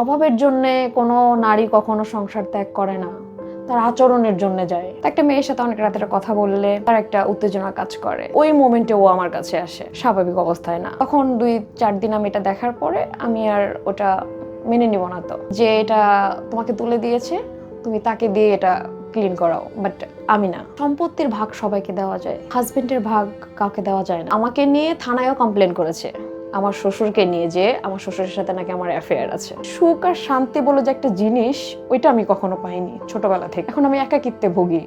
অভাবের জন্যে কোনো নারী কখনো সংসার ত্যাগ করে না, তার আচরণের জন্য যায়। একটা মেয়ের সাথে অনেক রাতের কথা বললে তার একটা উত্তেজনা কাজ করে, ওই মোমেন্টে ও আমার কাছে আসে, স্বাভাবিক অবস্থায় না। তখন 2-4 দিন আমি এটা দেখার পরে আমি আর ওটা মেনে নিব না, তো যে এটা তোমাকে তুলে দিয়েছে, তুমি তাকে দিয়ে এটা ক্লিন করাও, বাট আমি না। সম্পত্তির ভাগ সবাইকে দেওয়া যায়, হাজবেন্ডের ভাগ কাউকে দেওয়া যায় না। আমাকে নিয়ে থানায়ও কমপ্লেন করেছে, আমার শ্বশুরকে নিয়ে, যে আমার শ্বশুরের সাথে নাকি আমার অ্যাফেয়ার আছে। সুখ আর শান্তি বলে যে একটা জিনিস, ওইটা আমি কখনো পাইনি ছোটবেলা থেকে। এখন আমি একাকিত্বে ভুগি,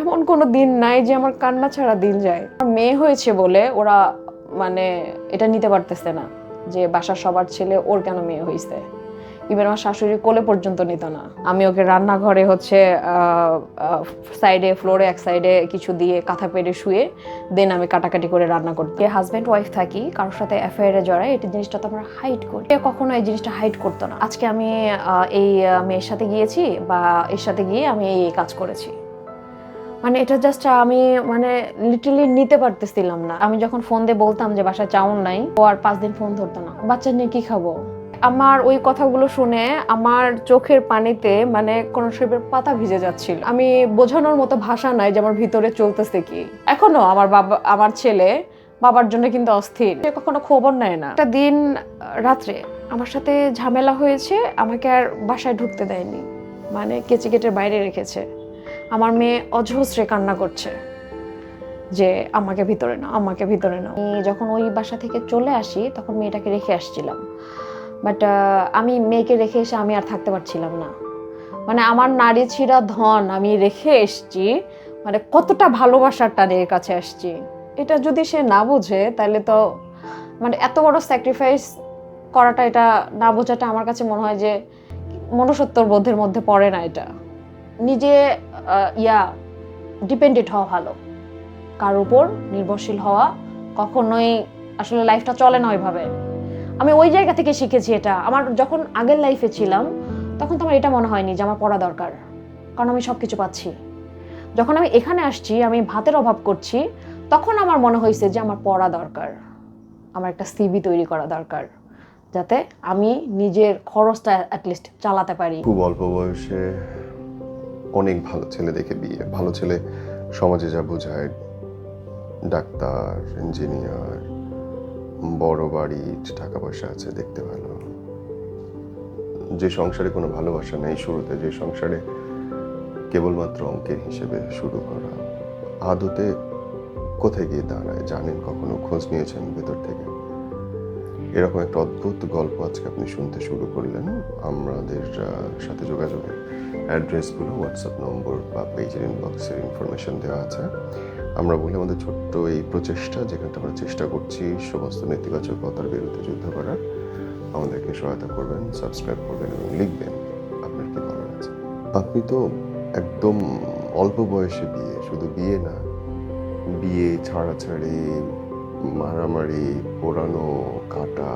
এমন কোনো দিন নাই যে আমার কান্না ছাড়া দিন যায়। আমার মেয়ে হয়েছে বলে ওরা মানে এটা নিতে পারতেছে না যে বাসার সবার ছেলে, ওর কেন মেয়ে হয়েছে। ইভেন আমার শাশুড়ি কোলে পর্যন্ত নিত না। আমি ওকে রান্নাঘরে হচ্ছে সাইডে, ফ্লোরে এক সাইডে কিছু দিয়ে কাঁথা পেরে শুয়ে দেন আমি কাটাকাটি করে রান্না করতে। হাজব্যান্ড ওয়াইফ থাকি, কারোর সাথে অ্যাফেয়ারে জড়াই, এই জিনিসটা তো আমরা হাইড করি। কখনো এই জিনিসটা হাইড করতো না। আজকে আমি এই মেয়ের সাথে গিয়েছি বা এর সাথে গিয়ে আমি এই কাজ করেছি, মানে এটা জাস্ট আমি মানে লিটারালি নিতে পারতেছিলাম না। আমি যখন ফোন দিয়ে বলতাম যে বাসায় চাউন নাই, ও আর 5 দিন ফোন ধরতো না। বাচ্চা নিয়ে কি খাবো? আমার ওই কথাগুলো শুনে আমার চোখের পানিতে মানে কোন শিবের পাতা ভিজে যাচ্ছিল। আমি বোঝানোর মতো ভাষা নাই যে আমার ভিতরে চলতেছে কি। এখনো আমার ছেলে বাবার জন্য কিন্তু অস্থির, সে কখনো খবর নেয় না। একটা দিন রাত্রে আমার সাথে ঝামেলা হয়েছে, আমাকে আর বাসায় ঢুকতে দেয়নি, মানে কেচি গেটের বাইরে রেখেছে। আমার মেয়ে অজস্রে কান্না করছে যে আমাকে ভিতরে নাও, আমাকে ভিতরে নাও। আমি যখন ওই বাসা থেকে চলে আসি তখন মেয়েটাকে রেখে আসছিলাম, বাট আমি মেয়েকে রেখে এসে আমি আর থাকতে পারছিলাম না। মানে আমার নারী ছিঁড়া ধন আমি রেখে এসছি, মানে কতটা ভালোবাসার টানে এর কাছে আসছি, এটা যদি সে না বোঝে তাহলে তো মানে এত বড় স্যাক্রিফাইস করাটা, এটা না বোঝাটা আমার কাছে মনে হয় যে মনুষ্যত্বর বোধের মধ্যে পড়ে না। এটা নিজে ডিপেন্ডেন্ট হওয়া ভালো, কার উপর নির্ভরশীল হওয়া কখনোই আসলে লাইফটা চলে না ওইভাবে। আমি ওই জায়গা থেকে শিখেছি এটা। আমার যখন আগের লাইফে ছিলাম তখন তো আমার এটা মনে হয়নি যে আমার পড়া দরকার, কারণ আমি সবকিছু পাচ্ছি। যখন আমি এখানে আসছি, আমি ভাতের অভাব করছি, তখন আমার মনে হয়েছে যে আমার পড়া দরকার, আমার একটা সিভি তৈরি করা দরকার, যাতে আমি নিজের খরচটা অ্যাটলিস্ট চালাতে পারি। খুব অল্প বয়সে অনেক ভালো ছেলে দেখে বিয়ে। ভালো ছেলে সমাজে যা বোঝায়, ডাক্তার, ইঞ্জিনিয়ার, বড় বাড়ি, টাকা পয়সা আছে, দেখতে ভালো। যে সংসারে কোনো ভালোবাসা নেই শুরুতে, যে সংসারে কেবলমাত্র অঙ্কের হিসেবে শুরু করা, আদতে কোথায় গিয়ে দাঁড়ায় জানেন? কখনো খোঁজ নিয়েছেন ভেতর থেকে? এরকম একটা অদ্ভুত গল্প আজকে আপনি শুনতে শুরু করলেন। আমাদের সাথে যোগাযোগের অ্যাড্রেসগুলো হোয়াটসঅ্যাপ নম্বর বা পেজের ইনবক্সের ইনফরমেশন দেওয়া আছে। আমরা বলি আমাদের ছোট্ট এই প্রচেষ্টা, যেখানে আমরা চেষ্টা করছি সমস্ত নেতিবাচকতার বিরুদ্ধে যুদ্ধ করার। আমাদেরকে সহায়তা করবেন, সাবস্ক্রাইব করবেন এবং লিখবেন আপনার কি বলার আছে। আপনি তো একদম অল্প বয়সে বিয়ে, শুধু বিয়ে না, বিয়ে, ছাড়াছাড়ি, মারামারি, পোড়ানো, কাটা,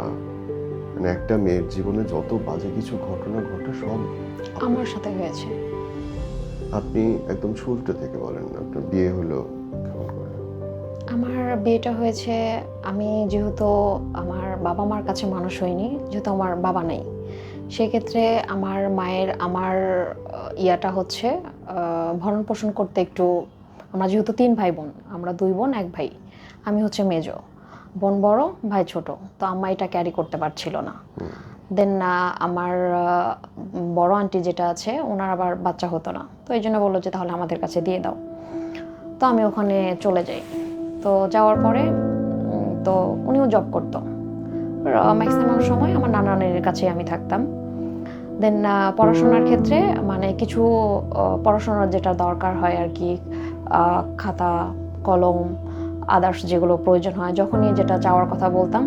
মানে একটা মেয়ের জীবনে যত বাজে কিছু ঘটনা ঘটে সব আমার সাথে হয়েছে। আপনি একদম শুরুটা থেকে বলেন, আপনার বিয়ে হলো কেমন করে? আমার বিয়েটা হয়েছে, আমি যেহেতু আমার বাবা মার কাছে মানুষ হইনি, যেহেতু আমার বাবা নেই, সেক্ষেত্রে আমার মায়ের আমার ইয়াটা হচ্ছে ভরণ পোষণ করতে একটু, আমরা যেহেতু 3 ভাই বোন, আমরা 2 বোন 1 ভাই, আমি হচ্ছে মেজো, বোন বড়, ভাই ছোট, তো আম্মা এটা ক্যারি করতে পারছিল না। দেন আমার বড় আন্টি যেটা আছে, ওনার আবার বাচ্চা হতো না, তো এই জন্য বললো যে তাহলে আমাদের কাছে দিয়ে দাও। তো আমি ওখানে চলে যাই। তো যাওয়ার পরে তো উনিও জব করতো, ম্যাক্সিমাম সময় আমার নানানের কাছে আমি থাকতাম। দেন পড়াশোনার ক্ষেত্রে মানে কিছু পড়াশোনার যেটা দরকার হয় আর কি, খাতা কলম আদার্স যেগুলো প্রয়োজন হয়, যখনই যেটা চাওয়ার কথা বলতাম,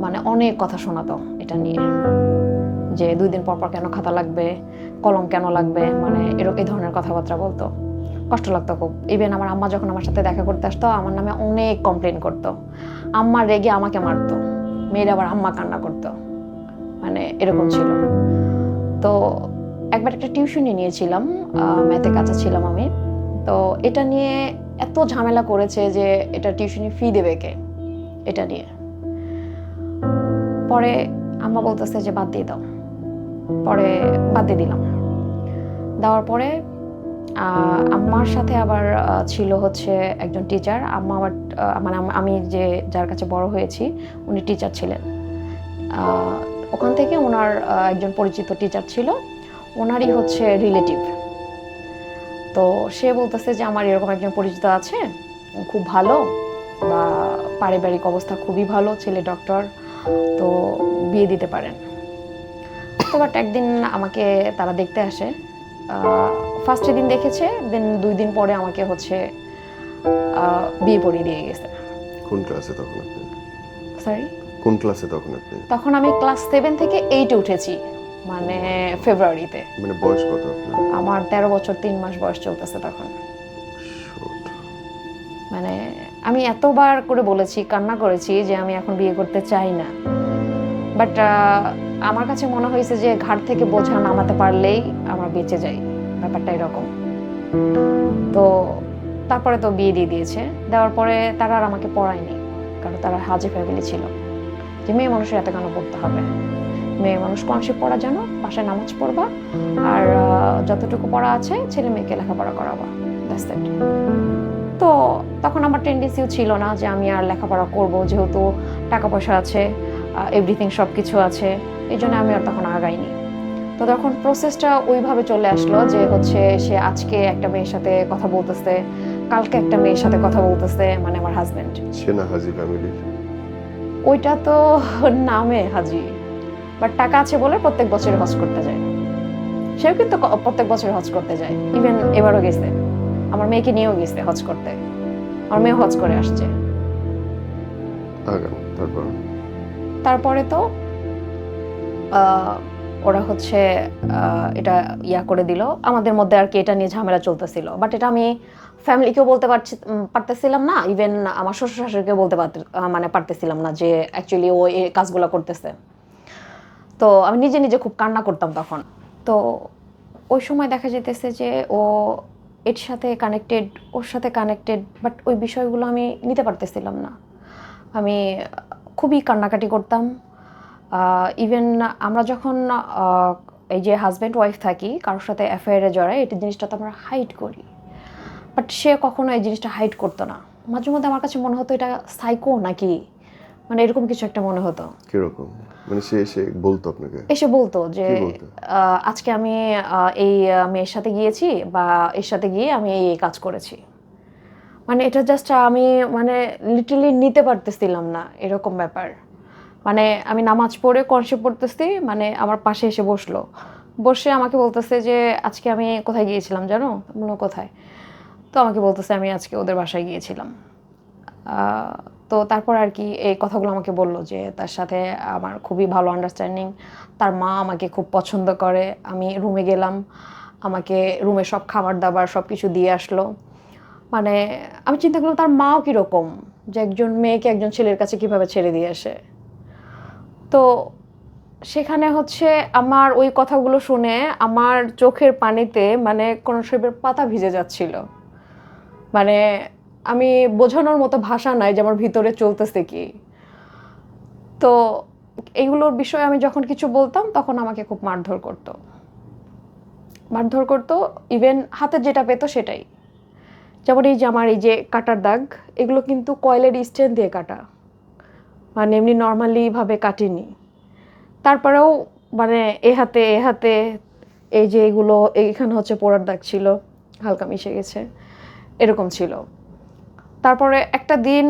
মানে অনেক কথা শোনাতো এটা নিয়ে, যে 2 দিন পর পর কেন খাতা লাগবে, কলম কেন লাগবে, মানে এই ধরনের কথাবার্তা বলতো। কষ্ট লাগতো খুব। ইভেন আমার আম্মা যখন আমার সাথে দেখা করতে আসতো, আমার নামে অনেক কমপ্লেন করতো। আম্মা রেগে আমাকে মারতো, মেয়েরা আবার আম্মা কান্না করতো, মানে এরকম ছিল। তো একবার একটা টিউশনি নিয়েছিলাম, ম্যাথে কাঁচা ছিলাম আমি, তো এটা নিয়ে এত ঝামেলা করেছে যে এটা টিউশনি ফি দেবে কে, এটা নিয়ে। পরে আম্মা বলতেছে যে বাদ দিয়ে দাও, পরে বাদ দিয়ে দিলাম। দেওয়ার পরে আম্মার সাথে আবার ছিল হচ্ছে একজন টিচার। আম্মা আবার মানে আমি যে যার কাছে বড় হয়েছি উনি টিচার ছিলেন। ওখান থেকে ওনার একজন পরিচিত টিচার ছিল, ওনারই হচ্ছে রিলেটিভ। তো সে বলতেছে যে আমার এরকম একজন পরিচিত আছে, খুব ভালো, বা পারিবারিক অবস্থা খুবই ভালো, ছেলে ডক্টর, তো বিয়ে দিতে পারেন। তো বাট একদিন আমাকে তারা দেখতে আসে। ফার্স্টের দিন দেখেছে, দেন 2 দিন পরে আমাকে হচ্ছে বিয়ে পড়িয়ে দিয়ে গেছে। কোন ক্লাসে তখন আপনি? সরি, কোন ক্লাসে তখন আপনি? তখন আমি ক্লাস 7 থেকে 8-এ উঠেছি, মানে ফেব্রুয়ারিতে। মানে বয়স কত আপনার? আমার 13 বছর 3 মাস বয়স চলতেছে তখন। Short. মানে আমি এতবার করে বলেছি, কান্না করেছি যে আমি এখন বিয়ে করতে চাই না, বাট আমার কাছে মনে হয়েছে যে ঘাট থেকে বোঝা নামাতে পারলেই আমরা বেঁচে যাই, ব্যাপারটা এরকম। তো তারপরে তো বিয়ে দিয়ে দিয়েছে। দেওয়ার পরে তারা আর আমাকে পড়ায়নি, কারণ তারা হাজি ফ্যামিলি ছিল, যে মেয়ে মানুষের এত কেন পড়তে হবে, মেয়ে মানুষ কনসেপ্ট পড়া জানো, বাসায় নামাজ পড়বা, আর যতটুকু পড়া আছে ছেলে মেয়েকে লেখাপড়া করাবা, দ্যাটস ইট। তো তখন আমার টেন্ডেন্সিও ছিল না যে আমি আর লেখাপড়া করব, যেহেতু টাকা পয়সা আছে, এভরিথিং সব কিছু আছে, এই জন্য আমি আর তখন আগাইনি। তো তখন প্রসেসটা ওইভাবে চলে আসলো যে হচ্ছে সে আজকে একটা মেয়ের সাথে কথা বলতেছে, কালকে একটা মেয়ের সাথে কথা বলতেছে, মানে আমার হাজবেন্ড। সে না হাজি ফ্যামিলির? ওইটা তো নামে হাজি, বাট টাকা আছে বলে প্রত্যেক বছর হজ করতে যায়। সেও কিন্তু প্রত্যেক বছর হজ করতে যায়, ইভেন এবারও গেছে, আমার মেয়েকে নিয়েও গেছে হজ করতে, আমার মেয়ে হজ করে আসছে। আগাম। তারপরে তো ওরা হচ্ছে এটা করে দিল আমাদের মধ্যে, আর কি এটা নিয়ে ঝামেলা চলতেছিল, বাট এটা আমি ফ্যামিলিকেও বলতে পারতেছিলাম না, ইভেন আমার শ্বশুর শাশুড়িকেও বলতে পারতেছিলাম না যে অ্যাকচুয়ালি ও এই কাজগুলো করতেছে। তো আমি নিজে নিজে খুব কান্না করতাম তখন। তো ওই সময় দেখা যেতেছে যে ও এর সাথে কানেক্টেড, ওর সাথে কানেক্টেড, বাট ওই বিষয়গুলো আমি নিতে পারতেছিলাম না। আমি খুবই কান্নাকাটি করতাম। ইভেন আমরা যখন এই যে হাজব্যান্ড ওয়াইফ থাকি, কারোর সাথে অ্যাফেয়ারে জড়াই, এটা জিনিসটা তো আমরা হাইড করি, বাট সে কখনো এই জিনিসটা হাইড করতো না। মাঝে মধ্যে আমার কাছে মনে হতো এটা সাইকো নাকি, মানে এরকম কিছু একটা মনে হতো। কিরকম? মানে সে এসে বলতো আপনাকে? এসে বলতো যে আজকে আমি এই মেয়ের সাথে গিয়েছি, বা এর সাথে গিয়ে আমি এই কাজ করেছি। মানে এটা জাস্ট আমি মানে লিটারালি নিতে পারতেছিলাম না, এরকম ব্যাপার। মানে আমি নামাজ পড়ে কনসেপ্ট পড়তেছি, মানে আমার পাশে এসে বসে আমাকে বলতেছে যে আজকে আমি কোথায় গিয়েছিলাম জানো, বললো কোথায়, তো আমাকে বলতেছে আমি আজকে ওদের বাসায় গিয়েছিলাম। তো তারপর আর কি এই কথাগুলো আমাকে বললো যে তার সাথে আমার খুবই ভালো আন্ডারস্ট্যান্ডিং, তার মা আমাকে খুব পছন্দ করে। আমি রুমে গেলাম, আমাকে রুমে সব খাবার দাবার সব কিছু দিয়ে আসলো। মানে আমি চিন্তা করলাম তার মাও কীরকম, যে একজন মেয়েকে একজন ছেলের কাছে কিভাবে ছেড়ে দিয়ে আসে। তো সেখানে হচ্ছে আমার ওই কথাগুলো শুনে আমার চোখের পানিতে মানে কোনো শৈবের পাতা ভিজে যাচ্ছিল। মানে আমি বোঝানোর মতো ভাষা নাই যে আমার ভিতরে চলতেছে কি। তো এইগুলোর বিষয়ে আমি যখন কিছু বলতাম তখন আমাকে খুব মারধর করতো, ইভেন হাতে যেটা পেতো সেটাই। যেমন এই যে আমার এই যে কাটার দাগ, এগুলো কিন্তু কয়েলের স্ট্যান্ড দিয়ে কাটা, মানে এমনি নর্মালি ভাবে কাটিনি। তারপরেও মানে এ হাতে এই যে এগুলো, এইখানে হচ্ছে পোড়ার দাগ ছিল, হালকা মিশে গেছে, এরকম ছিল। তারপরে একটা দিন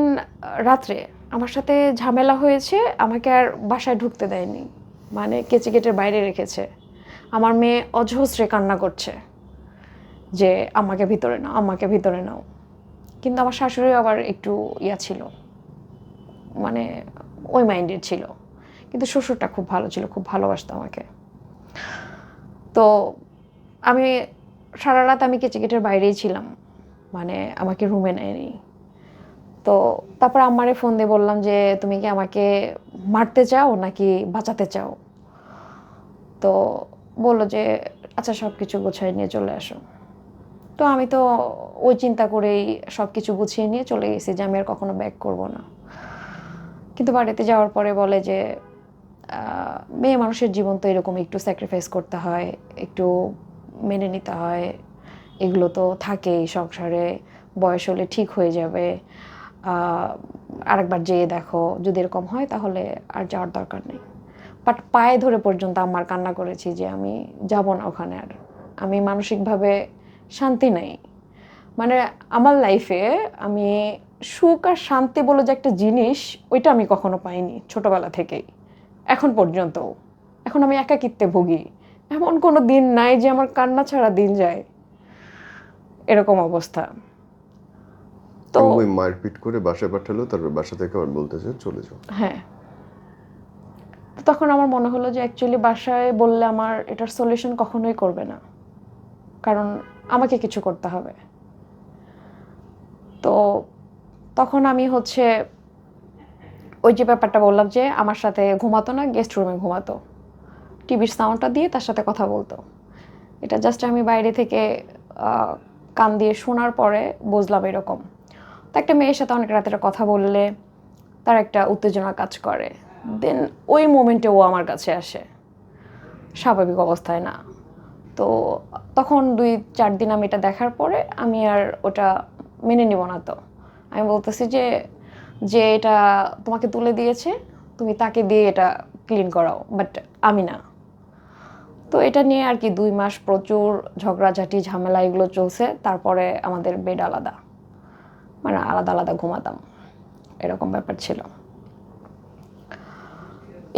রাত্রে আমার সাথে ঝামেলা হয়েছে, আমাকে আর বাসায় ঢুকতে দেয়নি, মানে কেচি গেটের বাইরে রেখেছে। আমার মেয়ে অজস্রে কান্না করছে যে আমাকে ভিতরে নাও। কিন্তু আমার শাশুড়ি আবার একটু ছিল, মানে ওই মাইন্ডের ছিল, কিন্তু শ্বশুরটা খুব ভালো ছিল, খুব ভালোবাসতো আমাকে। তো আমি সারা রাত আমি কেচি গেটের বাইরেই ছিলাম, মানে আমাকে রুমে নেয়নি। তো তারপর আম্মারে ফোন দিয়ে বললাম যে তুমি কি আমাকে মারতে চাও নাকি বাঁচাতে চাও। তো বললো যে আচ্ছা সব কিছু গুছিয়ে নিয়ে চলে আসো। তো আমি তো ওই চিন্তা করেই সব কিছু গুছিয়ে নিয়ে চলে গেছি যে আমি আর কখনো ব্যাক করব না। কিন্তু বাড়িতে যাওয়ার পরে বলে যে মেয়ে মানুষের জীবন তো এরকম, একটু স্যাক্রিফাইস করতে হয়, একটু মেনে নিতে হয়, এগুলো তো থাকেই সংসারে। বয়স হলে ঠিক হয়ে যাবে, আরেকবার যেয়ে দেখো, যদি এরকম হয় তাহলে আর যাওয়ার দরকার নেই। বাট পায়ে ধরে পর্যন্ত আমার কান্না করেছি যে আমি যাব না ওখানে, আর আমি মানসিকভাবে শান্তি নেই। মানে আমার লাইফে আমি সুখ আর শান্তি বলে যে একটা জিনিস, ওইটা আমি কখনো পাইনি ছোটবেলা থেকেই এখন পর্যন্ত। এখন আমি একাকিত্বে ভুগি, এমন কোনো দিন নাই যে আমার কান্না ছাড়া দিন যায়, এরকম অবস্থা। তো এবং ওই মারপিট করে বাসায় পাঠালো, তারপর বাসা থেকে আবার বলতেছে চলে যাও। হ্যাঁ, তো তখন আমার মনে হলো যে অ্যাকচুয়ালি বাসায় বললে আমার এটার সলিউশন কখনোই করবে না, কারণ আমাকে কিছু করতে হবে। তো তখন আমি ওই যে ব্যাপারটা বললাম যে আমার সাথে ঘুমাতো না, গেস্ট রুমে ঘুমাতো, টিভির সাউন্ডটা দিয়ে তার সাথে কথা বলতো। এটা জাস্ট আমি বাইরে থেকে কান দিয়ে শোনার পরে বুঝলাম এরকম। তো একটা মেয়ের সাথে অনেক রাতের কথা বললে তার একটা উত্তেজনা কাজ করে, দেন ওই মোমেন্টে ও আমার কাছে আসে, স্বাভাবিক অবস্থায় না। তো তখন 2-4 দিন আমি এটা দেখার পরে আমি আর ওটা মেনে নিব না। তো আমি বলতেছি যে যে এটা তোমাকে তুলে দিয়েছে, তুমি তাকে দিয়ে এটা ক্লিন করাও, বাট আমি না। তো এটা নিয়ে আর কি 2 মাস প্রচুর ঝগড়াঝাটি ঝামেলা এগুলো চলছে। তারপরে আমাদের বেড আলাদা, মানে আলাদা আলাদা ঘুমাতাম, এরকম ব্যাপার ছিল।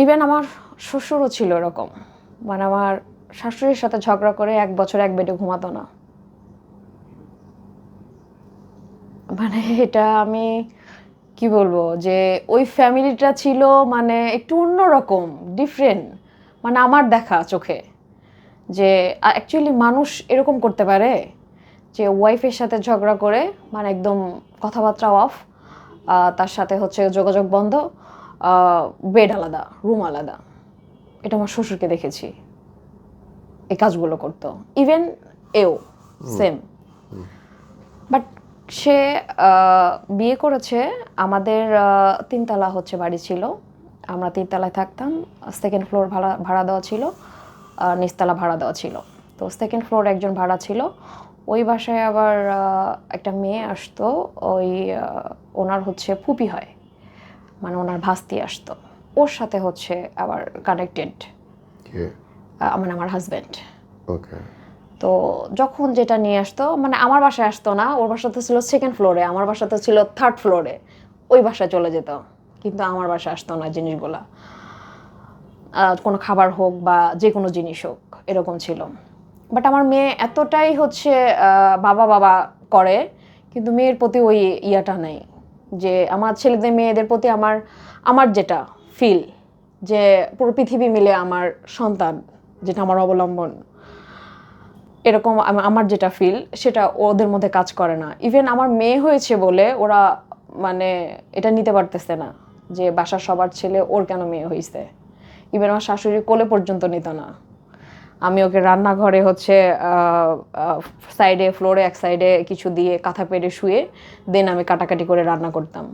ইভেন আমার শ্বশুরও ছিল এরকম, মানে আমার শাশুড়ির সাথে ঝগড়া করে 1 বছর এক বেডে ঘুমাতো না। মানে এটা আমি কি বলবো, যে ওই ফ্যামিলিটা ছিল মানে একটু অন্যরকম, ডিফারেন্ট, মানে আমার দেখা চোখে যে অ্যাকচুয়ালি মানুষ এরকম করতে পারে যে ওয়াইফের সাথে ঝগড়া করে মানে একদম কথাবার্তা অফ, তার সাথে যোগাযোগ বন্ধ, বেড আলাদা, রুম আলাদা। এটা আমার শ্বশুরকে দেখেছি এই কাজগুলো করতো, ইভেন এও সেম। বাট সে বিয়ে করেছে, আমাদের 3 তলা বাড়ি ছিল, আমরা 3 তলায় থাকতাম, 2nd ফ্লোর ভাড়া দেওয়া ছিল, নিচতলা ভাড়া দেওয়া ছিল। তো 2nd ফ্লোর একজন ভাড়া ছিল, ওই বাসায় আবার একটা মেয়ে আসতো, ওই ওনার ফুপি হয়, মানে ওনার ভাস্তি আসতো, ওর সাথে আবার কানেক্টেড, মানে আমার হাজব্যান্ড। ওকে। তো যখন যেটা নিয়ে আসতো, মানে আমার বাসায় আসতো না, ওর বাসাতে ছিল 2nd ফ্লোরে, আমার বাসাতে ছিল 3rd ফ্লোরে, ওই বাসায় চলে যেত, কিন্তু আমার বাসায় আসতো না জিনিসগুলা, কোনো খাবার হোক বা যে কোনো জিনিস হোক, এরকম ছিল। বাট আমার মেয়ে এতটাই বাবা বাবা করে, কিন্তু মেয়ের প্রতি ওই ইয়াটা নেই, যে আমার ছেলেদের মেয়েদের প্রতি আমার যেটা ফিল, যে পুরো পৃথিবী মিলে আমার সন্তান, যেটা আমার অবলম্বন, এরকম আমার যেটা ফিল সেটা ওদের মধ্যে কাজ করে না। ইভেন আমার মেয়ে হয়েছে বলে ওরা মানে এটা নিতে পারতেছে না যে বাসার সবার ছেলে, ওর কেন মেয়ে হয়েছে। ইভেন আমার শাশুড়ি কোলে পর্যন্ত নিত না। আমি ওকে রান্নাঘরে সাইডে ফ্লোরে এক সাইডে কিছু দিয়ে কাঁথা পেরে শুয়ে দেন আমি কাটাকাটি করে রান্না করতাম,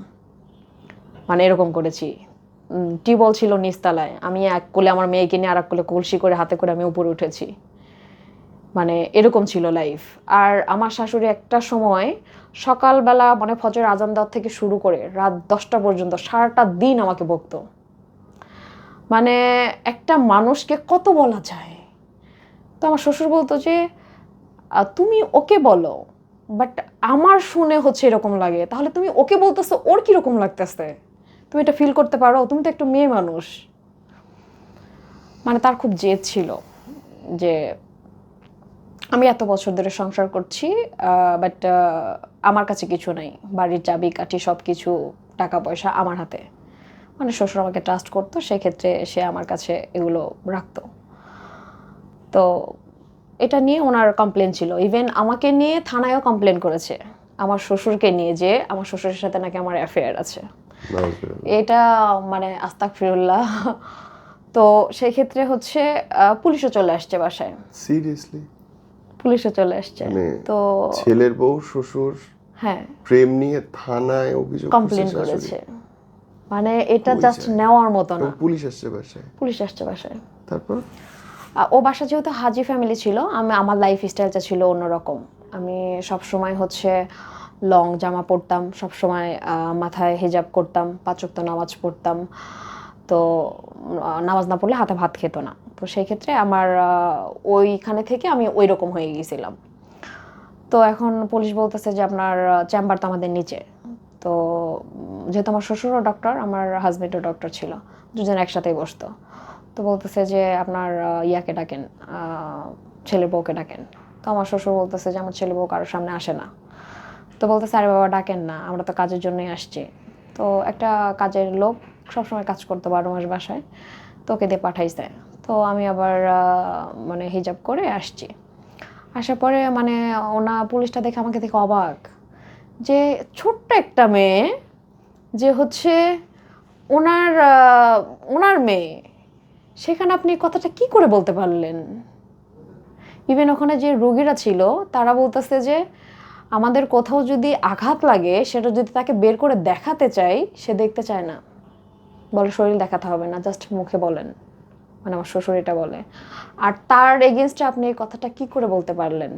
মানে এরকম করেছি। টিউবওয়েল ছিল নিচতলায়, আমি এক কোলে আমার মেয়েকে নিয়ে আর এক কোলে কলসি করে হাতে করে আমি উপরে উঠেছি, মানে এরকম ছিল লাইফ। আর আমার শাশুড়ি একটা সময় সকালবেলা মানে ফজর আজান দেওয়ার থেকে শুরু করে রাত 10টা পর্যন্ত সারাটা দিন আমাকে বকতো। মানে একটা মানুষকে কত বলা যায়। তো আমার শ্বশুর বলতো যে তুমি ওকে বলো, বাট আমার শুনে এরকম লাগে, তাহলে তুমি ওকে বলতেছো, ওর কিরকম লাগতেছে, তুমি এটা ফিল করতে পারো, তুমি তো একটু মেয়ে মানুষ। মানে তার খুব জেদ ছিল যে আমি এত বছর ধরে সংসার করছি, বাট আমার কাছে কিছু নাই, বাড়ির চাবি কাঠি সব কিছু, টাকা পয়সা আমার হাতে। মানে শ্বশুর আমাকে ট্রাস্ট করতো, সেক্ষেত্রে সে আমার কাছে এগুলো রাখতো। তো এটা নিয়ে ওনার কমপ্লেন ছিল, ইভেন আমাকে নিয়ে থানায়ও কমপ্লেন করেছে, আমার শ্বশুরকে নিয়ে, যে আমার শ্বশুরের সাথে নাকি আমার অ্যাফেয়ার আছে। এটা মানে আস্তাগফিরুল্লাহ। তো সেই ক্ষেত্রে পুলিশও চলে আসছে বাসায়। সিরিয়াসলি? পুলিশও চলে আসছে। তো ছেলের বউ শ্বশুর হ্যাঁ প্রেম নিয়ে থানায় অভিযোগ কমপ্লেন করেছে। মানে এটা ওই জাস্ট যায়। নেওয়ার মতো না। এবং পুলিশ আসছে বাসায়, পুলিশ আসছে বাসায়। তারপর? ও বাসা যেহেতু হাজি ফ্যামিলি ছিল, আমার লাইফ স্টাইলটা ছিল অন্যরকম। আমি সবসময় হচ্ছে লং জামা পরতাম, সবসময় মাথায় হিজাব করতাম, 5 ওয়াক্ত নামাজ পড়তাম। তো নামাজ না পড়লে হাতে ভাত খেত না। তো সেই ক্ষেত্রে আমার ওইখানে থেকে আমি ওই রকম হয়ে গিয়েছিলাম। তো এখন পুলিশ বলতেছে যে আপনার চেম্বার তো আমাদের নিচে। তো যেহেতু আমার শ্বশুরও ডক্টর, আমার হাজবেন্ডও ডক্টর ছিল, দুজন একসাথেই বসতো। তো বলতেছে যে আপনার ইয়াকে ডাকেন, ছেলে বউকে ডাকেন। তো আমার শ্বশুর বলতেছে যে আমার ছেলে বউ কারোর সামনে আসে না। তো বলতেছে আরে বাবা ডাকেন না, আমরা তো কাজের জন্যই আসছি। তো একটা কাজের লোক সবসময় কাজ করতো 12 মাস বাসায়, তো ওকে দিয়ে পাঠাইছে। তো আমি আবার মানে হিজাব করে আসছি। আসার পরে মানে পুলিশটা দেখে আমাকে দেখে অবাক, যে ছোট্ট একটা মেয়ে, যে হচ্ছে ওনার ওনার মেয়ে, সেখানে আপনি কথাটা কি করে বলতে পারলেন? ইভেন ওখানে যে রোগীরা ছিল তারা বলতেছে যে আমাদের কোথাও যদি আঘাত লাগে সেটা যদি তাকে বের করে দেখাতে চাই, সে দেখতে চায় না, বলে শরীর দেখাতে হবে না, জাস্ট মুখে বলেন। মানে আমার শ্বশুর এটা বলে। আর তার এগেনস্টে আপনি এই কথাটা কি করে বলতে পারলেন?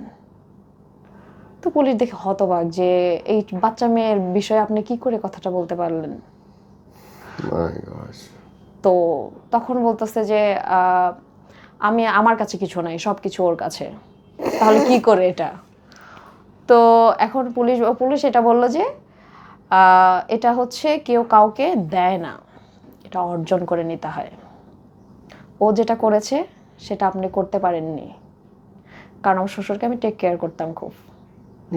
তো পুলিশ দেখে হতবাক যে এই বাচ্চা মেয়ের বিষয়ে আপনি কি করে কথাটা বলতে পারলেন। মাই গশ। তো তখন বলতেছে যে আমার কাছে কিছু নাই, সব কিছু ওর কাছে। তাহলে কি করে এটা? তো এখন পুলিশ এটা বলল যে এটা হচ্ছে কেউ কাউকে দেয় না, এটা অর্জন করে নিতে হয়। ও যেটা করেছে সেটা আপনি করতে পারেননি, কারণ আমার শ্বশুরকে আমি টেক কেয়ার করতাম খুব।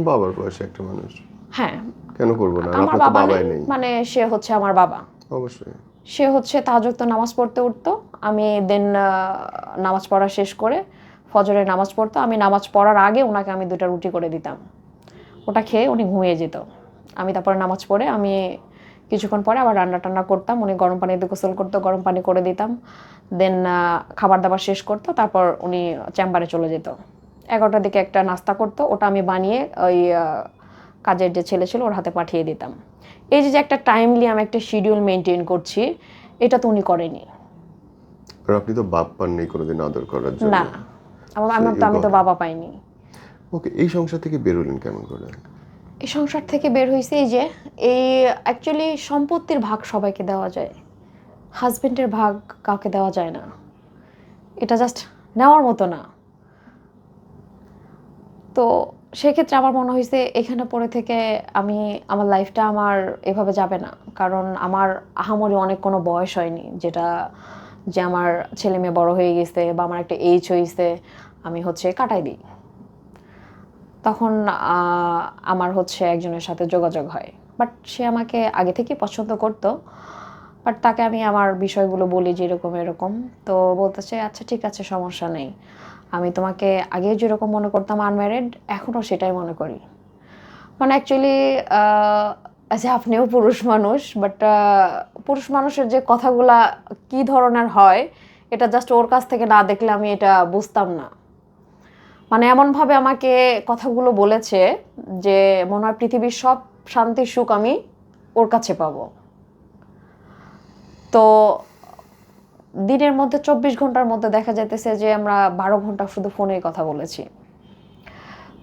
বাবার বয়সে একটা মানুষ, হ্যাঁ, কেন করবো না? আর আমার আপনার তো বাবা বাবাই নেই, নেই। মানে সে হচ্ছে আমার বাবা। অবশ্যই। সে হচ্ছে তাহাজ্জুদ নামাজ পড়তে উঠতো, আমি দেন নামাজ পড়া শেষ করে ফজরের নামাজ পড়তো, আমি নামাজ পড়ার আগে ওনাকে আমি 2টা রুটি করে দিতাম, ওটা খেয়ে উনি ঘুমিয়ে যেত। আমি তারপরে নামাজ পড়ে আমি কিছুক্ষণ পরে আবার রান্না টান্না করতাম, উনি গরম পানিতে গোসল করতো, গরম পানি করে দিতাম। দেন খাবার দাবার শেষ করতো, তারপর উনি চেম্বারে চলে যেত। 11টার দিকে একটা নাস্তা করতো, ওটা আমি বানিয়ে ওই কাজের যে ছেলে ছিল ওর হাতে পাঠিয়ে দিতাম। এই যে একটা টাইমলি আমি একটা শিডিউল মেনটেন করছি, এটা তো উনি করেনি। আর আপনি তো বাপ পান নেই কোনোদিন আদর করার জন্য। না, আমি তো বাবা পাইনি। ওকে, এই সংসার থেকে বেরোলেন কেমন করে? এই সংসার থেকে বের হয়েছে এই যে, এই অ্যাকচুয়ালি সম্পত্তির ভাগ সবাইকে দেওয়া যায়, হাজবেন্ডের ভাগ কাউকে দেওয়া যায় না, এটা জাস্ট নেওয়ার মতো না। তো সেক্ষেত্রে আমার মনে হয়েছে এখানে পড়ে থেকে আমার লাইফটা আমার এভাবে যাবে না, কারণ আমার আহামরি অনেক কোনো বয়স হয়নি যে আমার ছেলে মেয়ে বড় হয়ে গেছে বা আমার একটা এজ হয়েছে আমি হচ্ছে কাটাই দিই। তখন আমার হচ্ছে একজনের সাথে যোগাযোগ হয়, বাট সে আমাকে আগে থেকে পছন্দ করতো। বাট তাকে আমি আমার বিষয়গুলো বলি যে এরকম এরকম, তো বলতেছে আচ্ছা ঠিক আছে সমস্যা নেই, আমি তোমাকে আগে যেরকম মনে করতাম আনম্যারিড, এখনও সেটাই মনে করি। মানে অ্যাকচুয়ালি যে আপনিও পুরুষ মানুষ, বাট পুরুষ মানুষের যে কথাগুলা কি ধরনের হয় এটা জাস্ট ওর কাছ থেকে না দেখলে আমি এটা বুঝতাম না। মানে এমনভাবে আমাকে কথাগুলো বলেছে যে মনে হয় পৃথিবীর সব শান্তির সুখ আমি ওর কাছে পাবো। তো দিনের মধ্যে 24 ঘন্টার মধ্যে দেখা যাইতেছে যে আমরা 12 ঘন্টা শুধু ফোনে কথা বলেছি।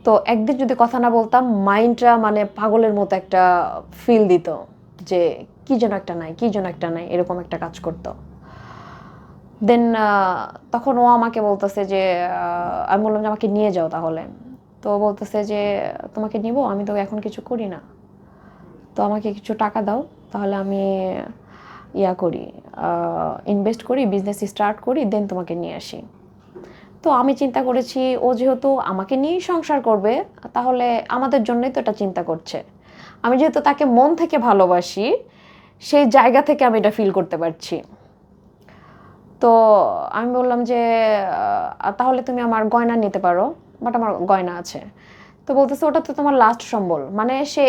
তো একদিন যদি কথা না বলতাম, মাইন্ডটা মানে পাগলের মতো একটা ফিল দিত যে কি যেন একটা নাই, কি যেন একটা নাই, এরকম একটা কাজ করতো। দেন তখন ও আমাকে বলতেছে যে আমি বললাম যে আমাকে নিয়ে যাও তাহলে। তো বলতেছে যে তোমাকে নিব, আমি তো এখন কিছু করি না, তো আমাকে কিছু টাকা দাও, তাহলে আমি করি, ইনভেস্ট করি, বিজনেস স্টার্ট করি, দেন তোমাকে নিয়ে আসি। তো আমি চিন্তা করেছি ও যেহেতু আমাকে নিয়েই সংসার করবে, তাহলে আমাদের জন্যই তো এটা চিন্তা করছে। আমি যেহেতু তাকে মন থেকে ভালোবাসি, সেই জায়গা থেকে আমি এটা ফিল করতে পারছি। তো আমি বললাম যে তাহলে তুমি আমার গয়না নিতে পারো, বাট আমার গয়না আছে। তো বলতেছে ওটা তো তোমার লাস্ট সম্বল। মানে সে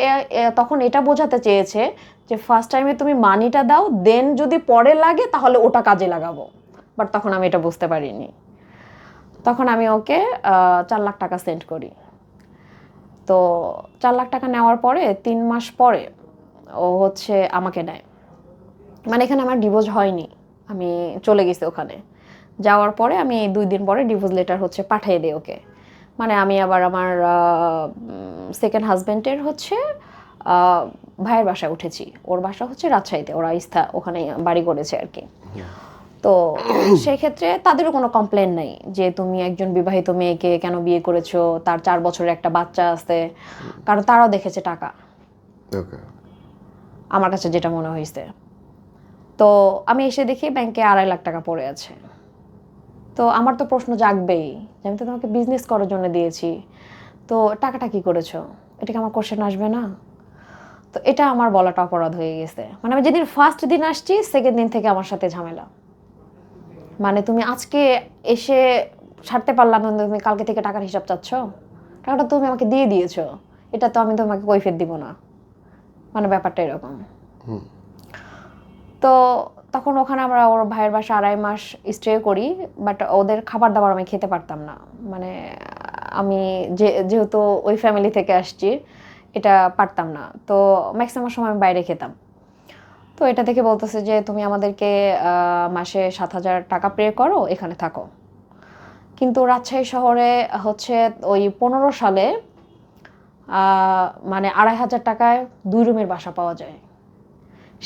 তখন এটা বোঝাতে চেয়েছে যে ফার্স্ট টাইমে তুমি মানিটা দাও, দেন যদি পরে লাগে তাহলে ওটা কাজে লাগাবো। বাট তখন আমি এটা বুঝতে পারিনি। তখন আমি ওকে 4 লাখ টাকা সেন্ড করি। তো 4 লাখ টাকা নেওয়ার পরে 3 মাস পরে ও হচ্ছে আমাকে নেয়। মানে এখানে আমার ডিভোর্স হয়নি, আমি চলে গেছি ওখানে। যাওয়ার পরে আমি 2 দিন পরে ডিভোর্স লেটার হচ্ছে পাঠিয়ে দিই ওকে। মানে আমি আবার আমার সেকেন্ড হাজব্যান্ডের হচ্ছে ভাইয়ের বাসায় উঠেছি। ওর বাসা হচ্ছে রাজশাহীতে, ওরা ওখানে বাড়ি করেছে আর কি। তো সেক্ষেত্রে তাদেরও কোনো কমপ্লেন নেই যে তুমি একজন বিবাহিত মেয়েকে কেন বিয়ে করেছো, তার 4 বছরের একটা বাচ্চা আছে, কারণ তারাও দেখেছে টাকা, ওকে। আমার কাছে যেটা মনে হয়েছে। তো আমি এসে দেখি ব্যাংকে 2.5 লাখ টাকা পড়ে আছে। তো আমার তো প্রশ্ন জাগবেই যে আমি তো তোমাকে বিজনেস করার জন্য দিয়েছি, তো টাকাটা কি করেছো, এটা কি আমার কোশ্চেন আসবে না? তো এটা আমার বলাটা অপরাধ হয়ে গেছে। মানে আমি যেদিন ফার্স্ট দিন আসছি, সেকেন্ড দিন থেকে আমার সাথে ঝামেলা। মানে তুমি আজকে এসে ছাড়তে পারলাম না, তুমি কালকে থেকে টাকার হিসাব চাচ্ছ, টাকাটা তুমি আমাকে দিয়ে দিয়েছো, এটা তো আমি তোমাকে কৈফিয়ত দিব না। মানে ব্যাপারটা এরকম। তো তখন ওখানে আমরা ওর ভাইয়ের বাসা 2.5 মাস স্টে করি, বাট ওদের খাবার দাবার আমি খেতে পারতাম না। মানে আমি যেহেতু ওই ফ্যামিলি থেকে আসছি, এটা পারতাম না। তো ম্যাক্সিমাম সময় আমি বাইরে খেতাম। তো এটা থেকে বলতেছে যে তুমি আমাদেরকে মাসে 7,000 টাকা পে করো, এখানে থাকো। কিন্তু রাজশাহী শহরে হচ্ছে ওই 15 সালে মানে 2,500 টাকায় 2 রুমের বাসা পাওয়া যায়।